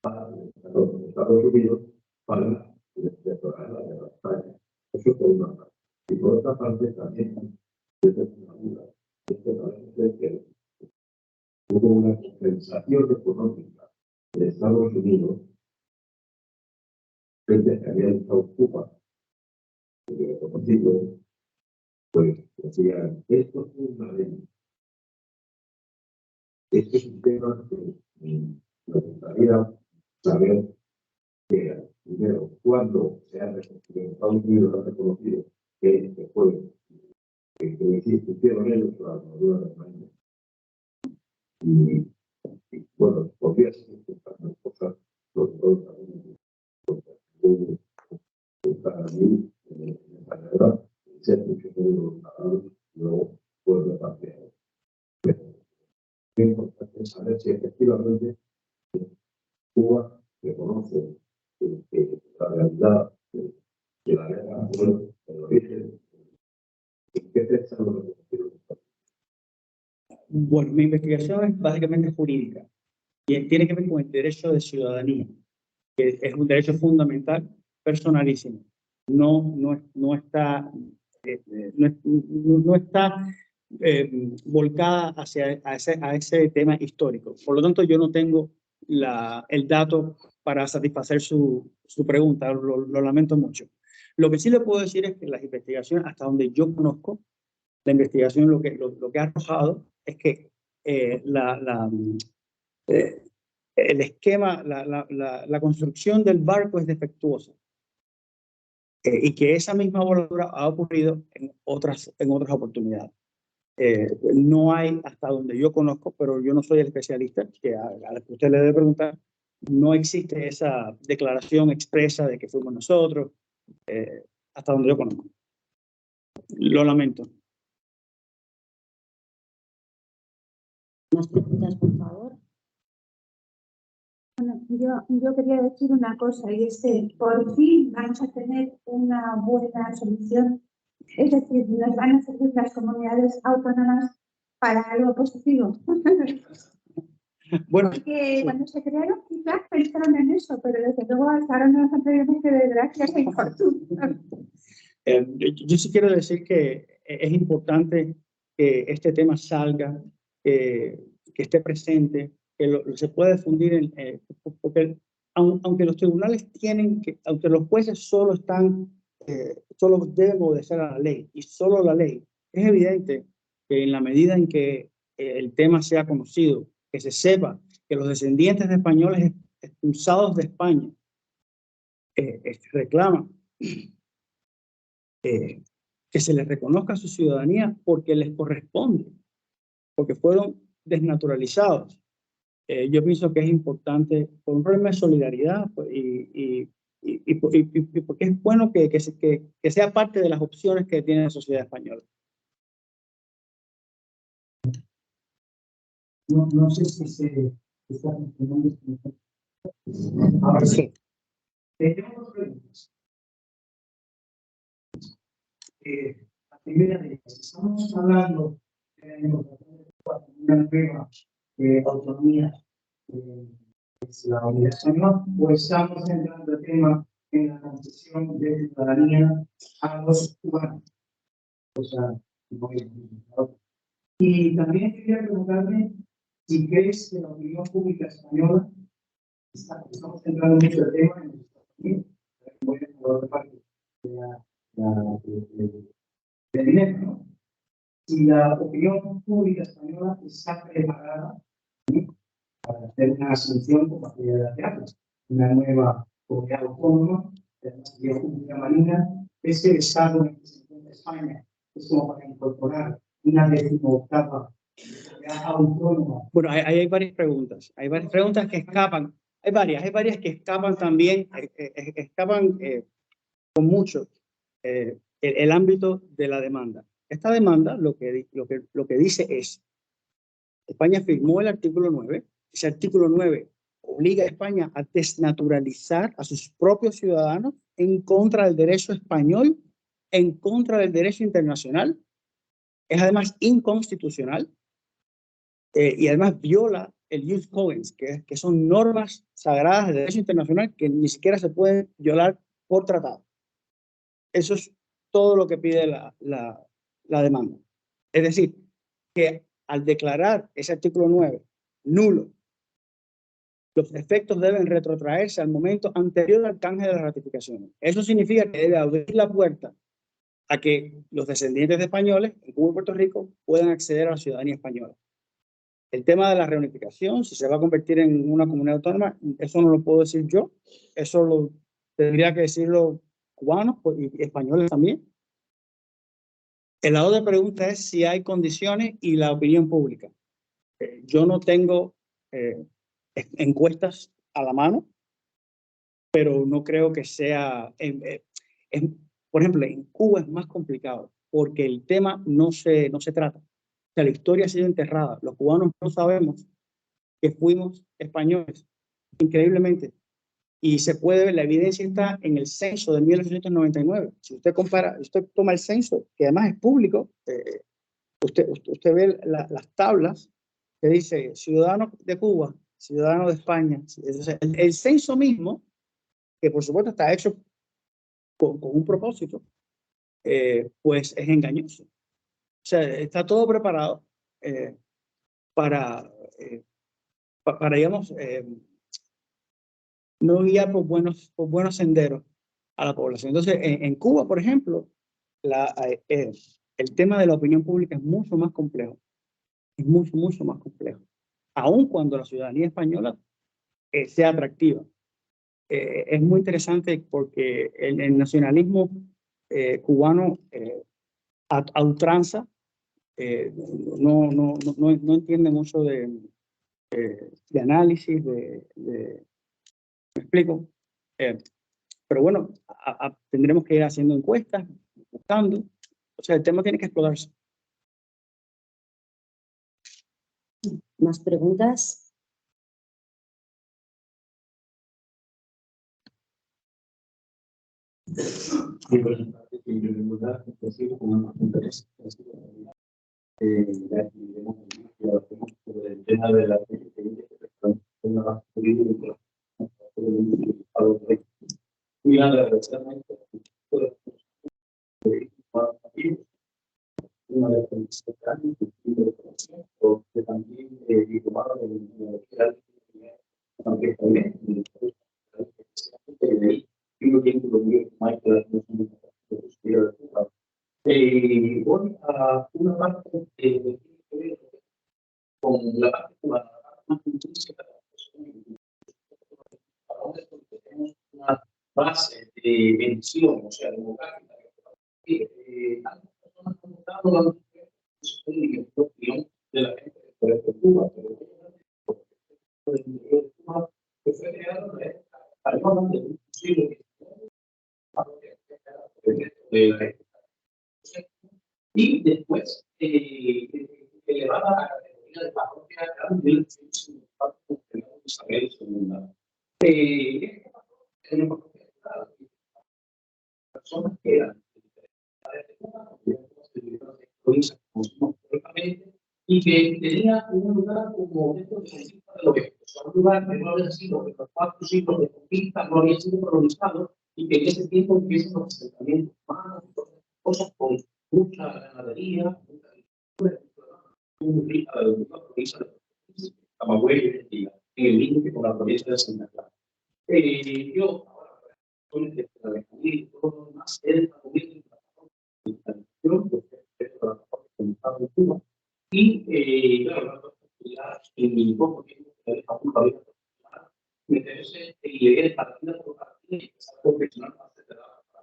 para los Estados Unidos para declarar la guerra a España. Eso por una parte. Y por otra parte también, desde una duda, parece ser que hubo una compensación económica de Estados Unidos frente a que había estado Cuba, conocido, pues decían, esto es una ley. Este es un tema que me gustaría saber que, primero, cuándo se ha reconocido, Estados Unidos ha reconocido que fue, que hicieron ellos la armadura de España. Y bueno, podría ser importantes cosas, sobre todo también, para mí, en esta guerra, ser muchos de los pagados, luego puedo repartir. Es importante saber si efectivamente Cuba reconoce la realidad de la guerra, el origen, en qué fecha lo reconoció. Bueno, mi investigación es básicamente jurídica y tiene que ver con el derecho de ciudadanía, que es un derecho fundamental, personalísimo. No está, no está volcada hacia a ese tema histórico. Por lo tanto, yo no tengo el dato para satisfacer su pregunta, lo lamento mucho. Lo que sí le puedo decir es que las investigaciones, hasta donde yo conozco, la investigación lo que ha arrojado es que el esquema, la construcción del barco es defectuosa y que esa misma voladura ha ocurrido en otras oportunidades. No hay, hasta donde yo conozco, pero yo no soy el especialista, que a la que usted le debe preguntar, no existe esa declaración expresa de que fuimos nosotros, hasta donde yo conozco. Lo lamento. Más preguntas, por favor. Bueno, yo quería decir una cosa, y es que por fin vamos a tener una buena solución. Es decir, nos van a servir las comunidades autónomas para algo positivo. Bueno, porque sí. Cuando se crearon, quizás pensaron en eso, pero desde luego hasta ahora no nos han tenido que ver gracias a infortunio. Yo sí quiero decir que es importante que este tema salga, que esté presente, que se pueda difundir, porque aunque los tribunales aunque los jueces solo deben obedecer a la ley y solo la ley, es evidente que en la medida en que el tema sea conocido, que se sepa que los descendientes de españoles expulsados de España reclaman que se les reconozca su ciudadanía porque les corresponde, porque fueron desnaturalizados. Yo pienso que es importante por un problema de solidaridad y porque es bueno que sea parte de las opciones que tiene la sociedad española. No sé si se está funcionando. Ahora sí. Tenemos dos preguntas. La primera de ellas, estamos hablando de una nueva autonomía, es la unidad española, o estamos entrando el tema en la concesión de ciudadanía a los cubanos. O sea, no es muy. Y también quería preguntarme si crees que la opinión pública española, estamos centrando mucho el tema en Estados Unidos, voy a hablar de parte de dinero, ¿no? Si la opinión pública española está preparada, ¿no?, para hacer una asunción como aquella de la teatro, una nueva comunidad autónoma de la República Marina. Ese estado en que se encuentra España es como para incorporar una 18ª autónoma. Bueno, hay varias preguntas. Hay varias preguntas que escapan. Hay varias que escapan también, escapan con mucho el ámbito de la demanda. Esta demanda lo que dice es: España firmó el artículo 9. Ese artículo 9 obliga a España a desnaturalizar a sus propios ciudadanos en contra del derecho español, en contra del derecho internacional. Es además inconstitucional y además viola el Jus Cogens, que son normas sagradas de derecho internacional que ni siquiera se pueden violar por tratado. Eso es todo lo que pide la demanda. Es decir, que al declarar ese artículo 9 nulo, los efectos deben retrotraerse al momento anterior al canje de las ratificaciones. Eso significa que debe abrir la puerta a que los descendientes de españoles en Cuba y Puerto Rico puedan acceder a la ciudadanía española. El tema de la reunificación, si se va a convertir en una comunidad autónoma, eso no lo puedo decir yo, eso lo tendría que decirlo cubanos y españoles también. El lado de pregunta es si hay condiciones y la opinión pública. Yo no tengo encuestas a la mano, pero no creo que sea... por ejemplo, en Cuba es más complicado porque el tema no se trata. O sea, la historia ha sido enterrada. Los cubanos no sabemos que fuimos españoles, increíblemente. Y se puede ver, la evidencia está en el censo de 1899. Si usted compara, usted toma el censo, que además es público, usted ve las tablas que dice ciudadano de Cuba, ciudadano de España. El censo mismo, que por supuesto está hecho con un propósito, pues es engañoso. O sea, está todo preparado para digamos, no guiar por buenos senderos a la población. Entonces, en Cuba, por ejemplo, el tema de la opinión pública es mucho más complejo. Es mucho más complejo. Aun cuando la ciudadanía española sea atractiva. Es muy interesante porque el nacionalismo cubano a ultranza no entiende mucho de análisis, ¿me explico? Pero bueno, tendremos que ir haciendo encuestas, buscando. O sea, el tema tiene que explorarse. ¿Más preguntas? Y por su parte, en primer lugar, decir como interés sobre el tema de la y la relación una de las que también diplomado de la universidad, aunque también uno tiene que venir más voy a una parte con la parte más intrínseca de la persona. Ahora tenemos una base de bendición, o sea, demográfica. Algunas personas han notado la opinión de la gente de Cuba, pero Cuba que fue creado de un siglo y después elevada a la categoría de parroquia de Isabel II. Personas que eran y que tenía un lugar como dentro de lo que un lugar que no había sido, que los 4 siglos de conquista no había sido colonizado, y que en ese tiempo empiezan los asentamientos humanos, cosas con mucha ganadería, muy rica de la provincia de Camagüey, en el límite con la provincia de Santa Clara. Yo, ahora, con el de todo más cerca, y claro, en mi poco tiempo me interesa y llegué partida por partida y profesional para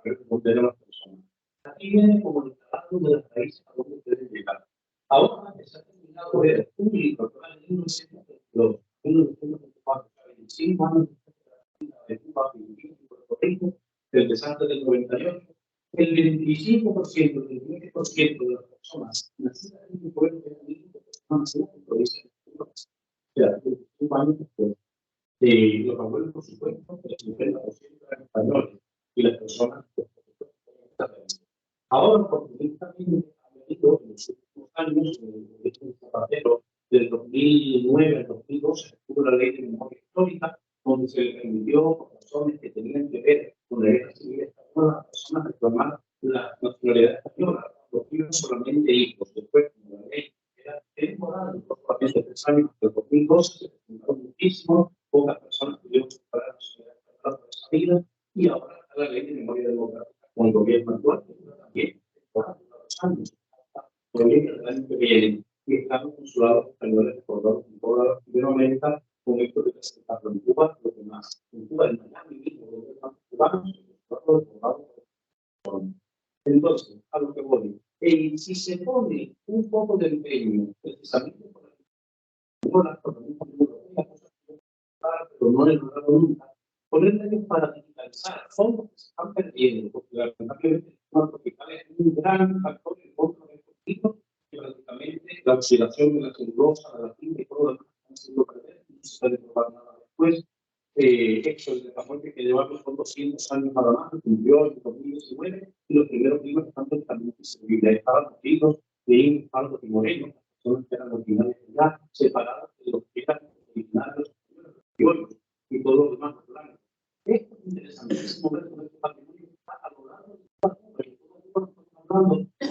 ver cómo tener las personas. Aquí viene como el trabajo de las raíces a donde pueden llegar. Ahora se ha terminado el público en 1922, 1924, 25 años de Cuba, Puerto Rico, del desastre del 98. El 25%, el 20% de las personas nacidas en el pueblo de México han nacido en provincias de Cuba. O sea, 25 años después. Los abuelos, por supuesto, el 50% eran españoles y las personas, pues, ahora, por también ha venido en los últimos años, el Zapatero, del 2009 al 2012, tuvo la ley de memoria histórica, donde se le permitió, por razones que tenían que ver con la guerra civil española, a las personas reclamar la nacionalidad española, los hijos solamente hijos. Después, como la ley era temporal, solamente 3 años, del 2012 se presentó muchísimo, pocas personas pudieron preparar la nacionalidad española por esa vida, y ahora está la ley de memoria democrática con el gobierno actual, también por 2 años, proyecto del año que viene, y estamos consulados españoles recordados en toda Latinoamérica con esto de presentarlo en Cuba, lo demás. En Cuba, en Miami mismo, donde están cubanos, entonces, a lo que voy, si se pone un poco de empeño, precisamente por las economías europeas, pero no he logrado nunca, ponerle para digitalizar fondos que se están perdiendo, porque lamentablemente el tropical es un gran factor en contra del conflicto, que prácticamente la oxidación de la celulosa, de la tinta y todo lo demás han sido perder, no se puede probar nada después. Hecho el desarrollo que llevamos con 200 años nada más, cumplió en 2019, y los primeros libros están totalmente disponibles. Estaban los libros de Algo y Moreno, personas que eran originales ya, separadas de los que eran originarios y todo lo demás blancos. Esto es interesantísimo ver cómo este patrimonio está a lo largo de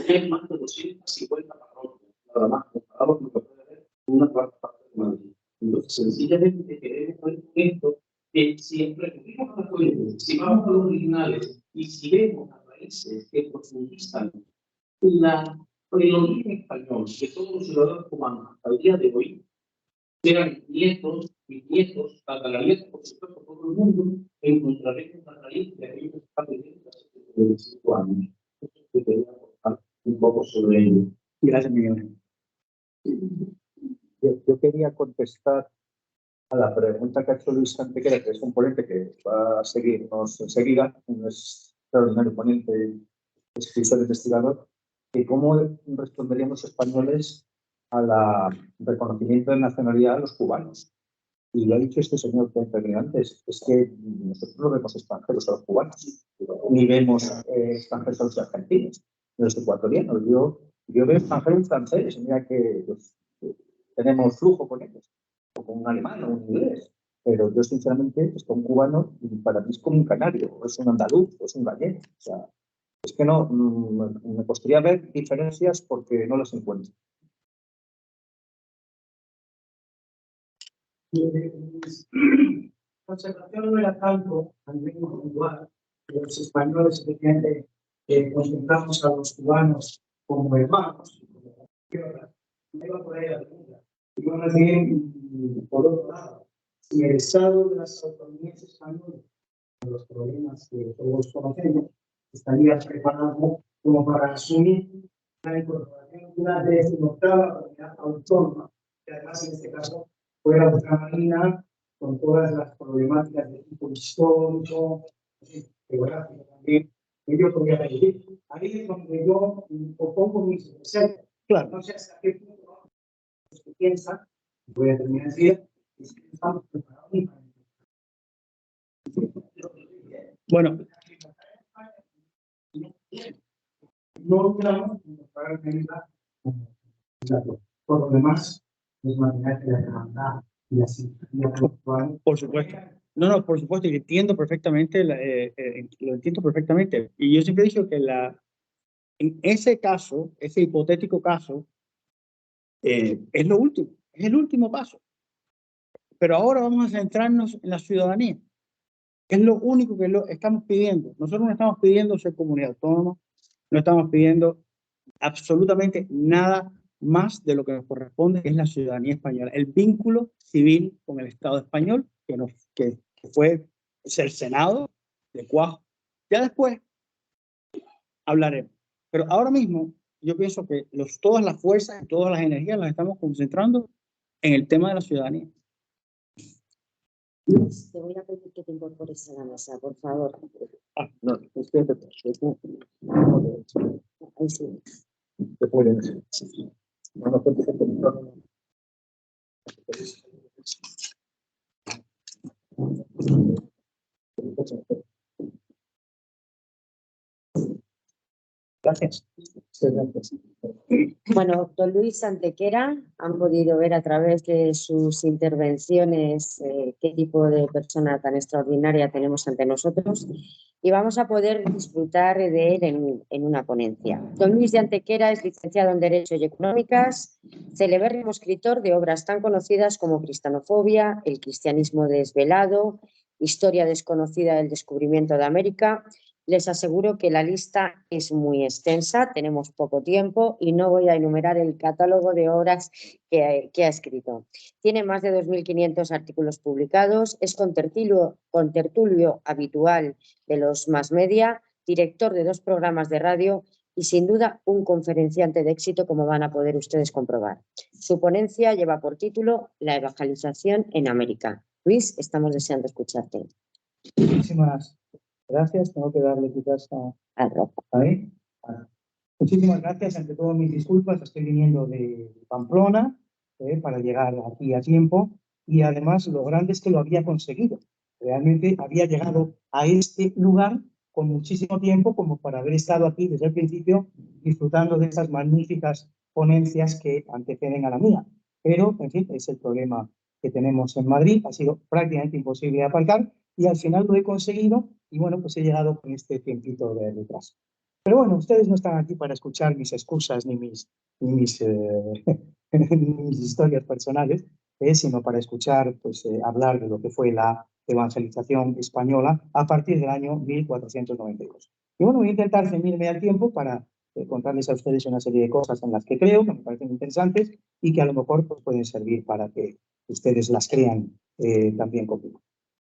hay más de 250 parroquias, nada más, comparados con lo que puede haber una cuarta parte de Madrid. Entonces, sencillamente queremos ver esto, que si recurrimos a las fuentes, si vamos a los originales y si vemos a raíces que profundizan el origen español de todos los ciudadanos cubanos hasta el día de hoy, sean nietos, bisnietos, tataranietos, por supuesto, todo el mundo, encontraremos la raíz de aquellos que están viviendo hace 25 años. Eso es que quería aportar un poco sobre ello. Gracias, Miguel. Yo quería contestar a la pregunta que ha hecho Luis Antequera, que es un ponente que va a seguirnos enseguida, un extraordinario ponente, escritor, investigador, que cómo responderían los españoles al reconocimiento de nacionalidad a los cubanos. Y lo ha dicho este señor que intervino antes, es que nosotros no vemos extranjeros a los cubanos, ni vemos extranjeros a los argentinos, a los ecuatorianos. Yo veo extranjeros franceses, mira que pues, tenemos flujo con ellos, o con un alemán o un inglés, pero yo sinceramente es que un cubano para mí es como un canario, o es un andaluz, o es un gallego. O sea, es que no, me costaría ver diferencias porque no las encuentro. La observación no era tanto al mismo lugar que los españoles efectivamente contemplamos a los cubanos como hermanos, no iba por ahí la pregunta. Iba más bien por otro lado, si el estado de las autonomías españolas, los problemas que todos conocemos, estaría preparado como para asumir la incorporación de una 18ª comunidad autónoma, que además en este caso fuera ultramarina, con todas las problemáticas de tipo histórico, geográfico también, que yo podría pedir. Ahí es donde yo opongo mis reservas. Claro. No sé hasta qué punto los que piensan, voy a terminar así, es que estamos preparados Bueno. No logramos mejorar la Por lo demás, es mantener la hermandad y la sintonía actual. Por supuesto. No, por supuesto, y entiendo perfectamente, lo entiendo perfectamente. Y yo siempre he dicho que en ese caso, ese hipotético caso, es lo último, es el último paso. Pero ahora vamos a centrarnos en la ciudadanía. Es lo único que estamos pidiendo. Nosotros no estamos pidiendo ser comunidad autónoma, no estamos pidiendo absolutamente nada más de lo que nos corresponde, que es la ciudadanía española, el vínculo civil con el Estado español, que fue cercenado de cuajo. Ya después hablaremos. Pero ahora mismo yo pienso que todas las fuerzas y todas las energías las estamos concentrando en el tema de la ciudadanía. Luis, te voy a pedir que te incorpores a la mesa, por favor. No, Ahí sí. te pueden decir. No, gracias. Bueno, don Luis Antequera, han podido ver a través de sus intervenciones qué tipo de persona tan extraordinaria tenemos ante nosotros y vamos a poder disfrutar de él en una ponencia. Don Luis de Antequera es licenciado en Derecho y Económicas, celebérrimo escritor de obras tan conocidas como Cristianofobia, El cristianismo desvelado, Historia desconocida del descubrimiento de América. Les aseguro que la lista es muy extensa, tenemos poco tiempo y no voy a enumerar el catálogo de obras que ha escrito. Tiene más de 2.500 artículos publicados, es contertulio habitual de los mass media, director de 2 programas de radio y sin duda un conferenciante de éxito, como van a poder ustedes comprobar. Su ponencia lleva por título La evangelización en América. Luis, estamos deseando escucharte. Muchísimas gracias. Tengo que darle quizás ahí. Muchísimas gracias. Ante todo, mis disculpas. Estoy viniendo de Pamplona para llegar aquí a tiempo. Y además, lo grande es que lo había conseguido. Realmente había llegado a este lugar con muchísimo tiempo como para haber estado aquí desde el principio disfrutando de estas magníficas ponencias que anteceden a la mía. Pero, en fin, es el problema que tenemos en Madrid. Ha sido prácticamente imposible aparcar y al final lo he conseguido y bueno, pues he llegado con este tiempito de retraso. Pero bueno, ustedes no están aquí para escuchar mis excusas ni mis historias personales, sino para escuchar, pues, hablar de lo que fue la evangelización española a partir del año 1492. Y bueno, voy a intentar ceñirme al tiempo para contarles a ustedes una serie de cosas en las que creo, que me parecen interesantes y que a lo mejor pues, pueden servir para que ustedes las crean también conmigo.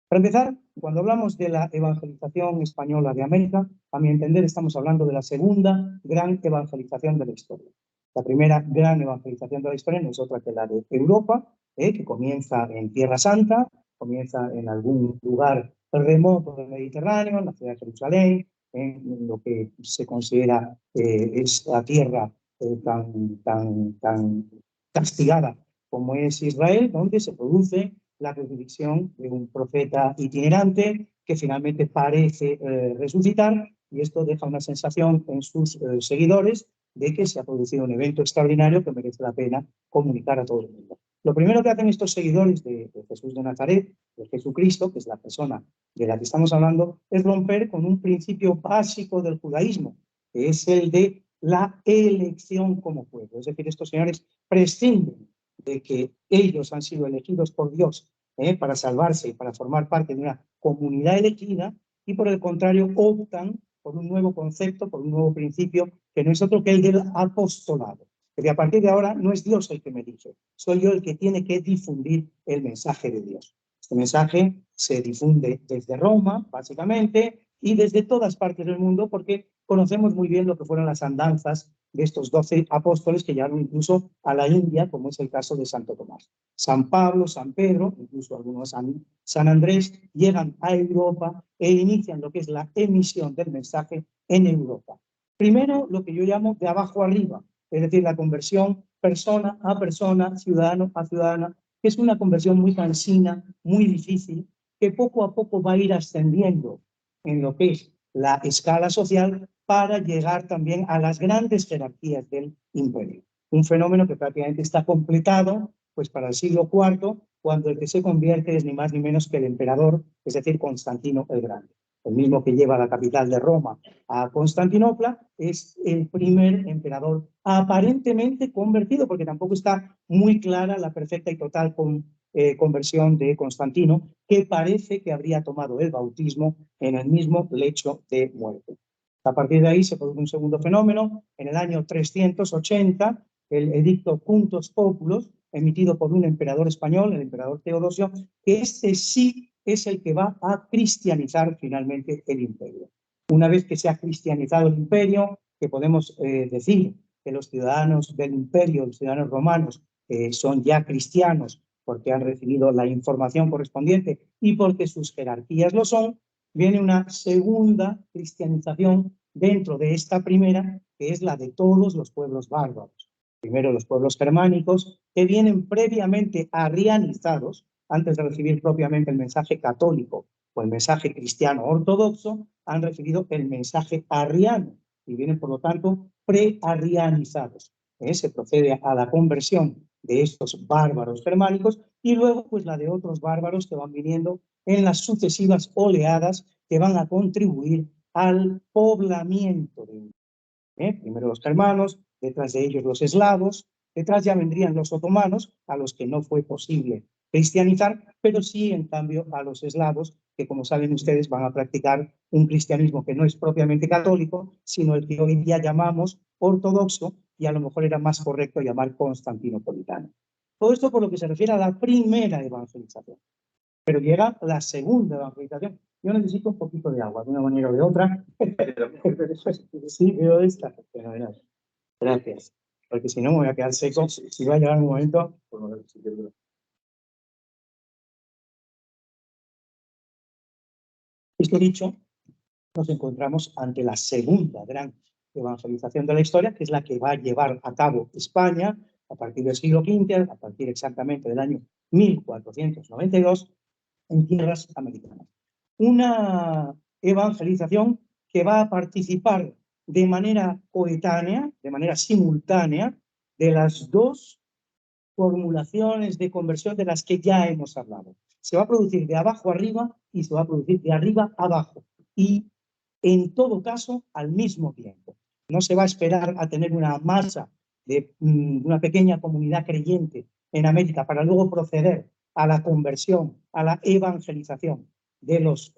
Para empezar, cuando hablamos de la evangelización española de América, a mi entender estamos hablando de la segunda gran evangelización de la historia. La primera gran evangelización de la historia no es otra que la de Europa, que comienza en Tierra Santa, comienza en algún lugar remoto del Mediterráneo, en la ciudad de Jerusalén, en lo que se considera esta tierra tan castigada como es Israel, donde se produce la crucifixión de un profeta itinerante que finalmente parece resucitar, y esto deja una sensación en sus seguidores de que se ha producido un evento extraordinario que merece la pena comunicar a todo el mundo. Lo primero que hacen estos seguidores de Jesús de Nazaret, de Jesucristo, que es la persona de la que estamos hablando, es romper con un principio básico del judaísmo, que es el de la elección como pueblo. Es decir, estos señores prescinden de que ellos han sido elegidos por Dios para salvarse y para formar parte de una comunidad elegida, y por el contrario optan por un nuevo concepto, por un nuevo principio, que no es otro que el del apostolado. Que a partir de ahora no es Dios el que me elige, soy yo el que tiene que difundir el mensaje de Dios. Este mensaje se difunde desde Roma, básicamente, y desde todas partes del mundo, porque conocemos muy bien lo que fueron las andanzas de estos 12 apóstoles que llegaron incluso a la India, como es el caso de Santo Tomás. San Pablo, San Pedro, incluso algunos San Andrés, llegan a Europa e inician lo que es la emisión del mensaje en Europa. Primero, lo que yo llamo de abajo arriba, es decir, la conversión persona a persona, ciudadano a ciudadana, que es una conversión muy cansina, muy difícil, que poco a poco va a ir ascendiendo en lo que es la escala social para llegar también a las grandes jerarquías del imperio. un fenómeno que prácticamente está completado pues para el siglo IV, cuando el que se convierte es ni más ni menos que el emperador, es decir, Constantino el Grande. El mismo que lleva la capital de Roma a Constantinopla, es el primer emperador aparentemente convertido, porque tampoco está muy clara la perfecta y total conversión de Constantino, que parece que habría tomado el bautismo en el mismo lecho de muerte. A partir de ahí se produce un segundo fenómeno. En el año 380, el edicto Puntos Populos, emitido por un emperador español, el emperador Teodosio, que este sí es el que va a cristianizar finalmente el imperio. Una vez que se ha cristianizado el imperio, que podemos decir que los ciudadanos del imperio, los ciudadanos romanos, son ya cristianos porque han recibido la información correspondiente y porque sus jerarquías lo son, viene una segunda cristianización dentro de esta primera, que es la de todos los pueblos bárbaros. Primero los pueblos germánicos, que vienen previamente arrianizados, antes de recibir propiamente el mensaje católico o el mensaje cristiano ortodoxo, han recibido el mensaje arriano y vienen, por lo tanto, pre-arrianizados. Se procede a la conversión de estos bárbaros germánicos y luego pues la de otros bárbaros que van viniendo en las sucesivas oleadas que van a contribuir al poblamiento de primero los germanos, detrás de ellos los eslavos, detrás ya vendrían los otomanos, a los que no fue posible cristianizar, pero sí, en cambio, a los eslavos, que como saben ustedes van a practicar un cristianismo que no es propiamente católico, sino el que hoy día llamamos ortodoxo, y a lo mejor era más correcto llamar constantinopolitano. Todo esto por lo que se refiere a la primera evangelización. Pero llega la segunda evangelización. Yo necesito un poquito de agua, de una manera o de otra. Sí, veo esta. Fenomenal. Gracias. Porque si no me voy a quedar seco. Si va a llegar un momento. Esto dicho, nos encontramos ante la segunda gran evangelización de la historia, que es la que va a llevar a cabo España a partir del siglo V, a partir exactamente del año 1492, en tierras americanas. Una evangelización que va a participar de manera coetánea, de manera simultánea, de las dos formulaciones de conversión de las que ya hemos hablado. Se va a producir de abajo arriba y se va a producir de arriba abajo. Y en todo caso, al mismo tiempo. No se va a esperar a tener una masa de una pequeña comunidad creyente en América para luego proceder a la conversión, a la evangelización de los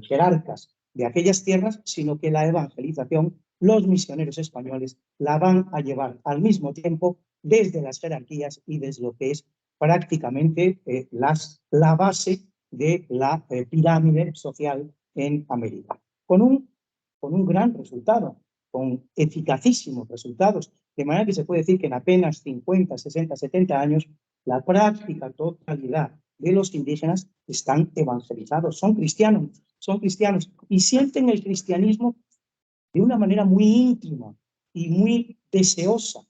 jerarcas de aquellas tierras, sino que la evangelización, los misioneros españoles la van a llevar al mismo tiempo desde las jerarquías y desde lo que es prácticamente la base de la pirámide social en América. Con un gran resultado, con eficacísimos resultados, de manera que se puede decir que en apenas 50, 60, 70 años, la práctica totalidad de los indígenas están evangelizados, son cristianos y sienten el cristianismo de una manera muy íntima y muy deseosa.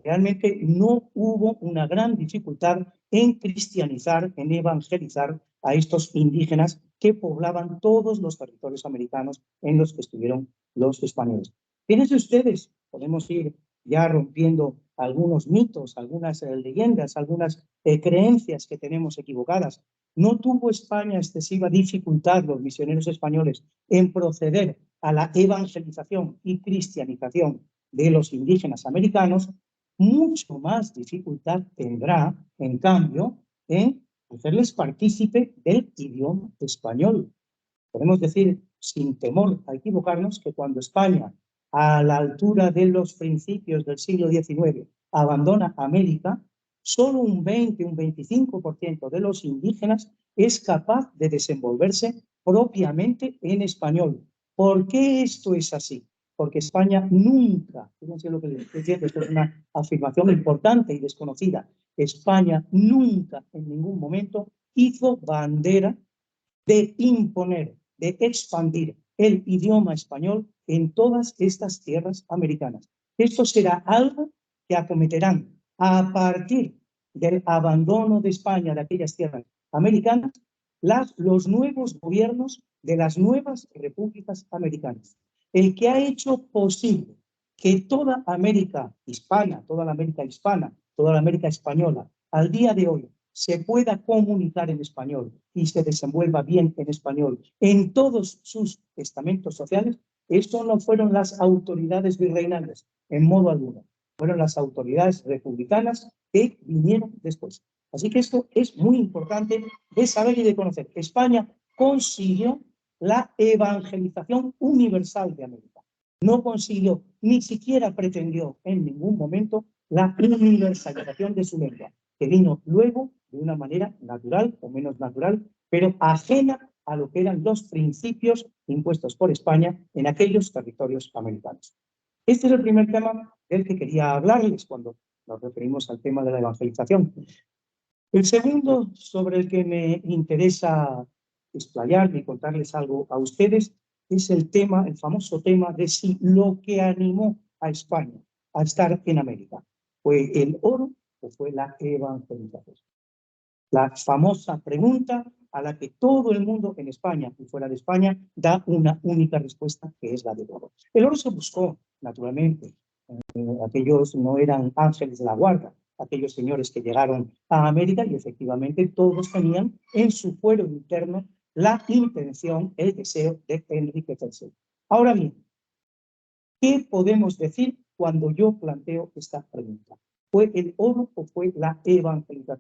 Realmente no hubo una gran dificultad en cristianizar, en evangelizar a estos indígenas que poblaban todos los territorios americanos en los que estuvieron los españoles. Fíjense ustedes, podemos ir ya rompiendo algunos mitos, algunas leyendas, algunas creencias que tenemos equivocadas. No tuvo España excesiva dificultad, los misioneros españoles, en proceder a la evangelización y cristianización de los indígenas americanos. Mucho más dificultad tendrá, en cambio, en hacerles partícipe del idioma español. Podemos decir, sin temor a equivocarnos, que cuando España, a la altura de los principios del siglo XIX, abandona América, solo un 20, un 25% de los indígenas es capaz de desenvolverse propiamente en español. ¿Por qué esto es así? Porque España nunca, fíjense lo que les estoy diciendo, esto es una afirmación importante y desconocida, España nunca en ningún momento hizo bandera de imponer, de expandir el idioma español en todas estas tierras americanas. Esto será algo que acometerán a partir del abandono de España de aquellas tierras americanas los nuevos gobiernos de las nuevas repúblicas americanas. El que ha hecho posible que toda América hispana, toda la América hispana, toda la América española, al día de hoy, se pueda comunicar en español y se desenvuelva bien en español en todos sus estamentos sociales, esto no fueron las autoridades virreinales, en modo alguno. Fueron las autoridades republicanas que vinieron después. Así que esto es muy importante de saber y de conocer. España consiguió la evangelización universal de América. No consiguió, ni siquiera pretendió en ningún momento la universalización de su lengua, que vino luego de una manera natural o menos natural, pero ajena a lo que eran los principios impuestos por España en aquellos territorios americanos. Este es el primer tema del que quería hablarles cuando nos referimos al tema de la evangelización. El segundo sobre el que me interesa explayarme y contarles algo a ustedes es el tema, el famoso tema de si lo que animó a España a estar en América fue el oro o fue la evangelización. La famosa pregunta a la que todo el mundo en España y fuera de España da una única respuesta, que es la del oro. El oro se buscó, naturalmente. Aquellos no eran ángeles de la guarda, aquellos señores que llegaron a América y efectivamente todos tenían en su fuero interno la intención, el deseo de enriquecerse. Ahora bien, ¿qué podemos decir cuando yo planteo esta pregunta? ¿Fue el oro o fue la evangelización?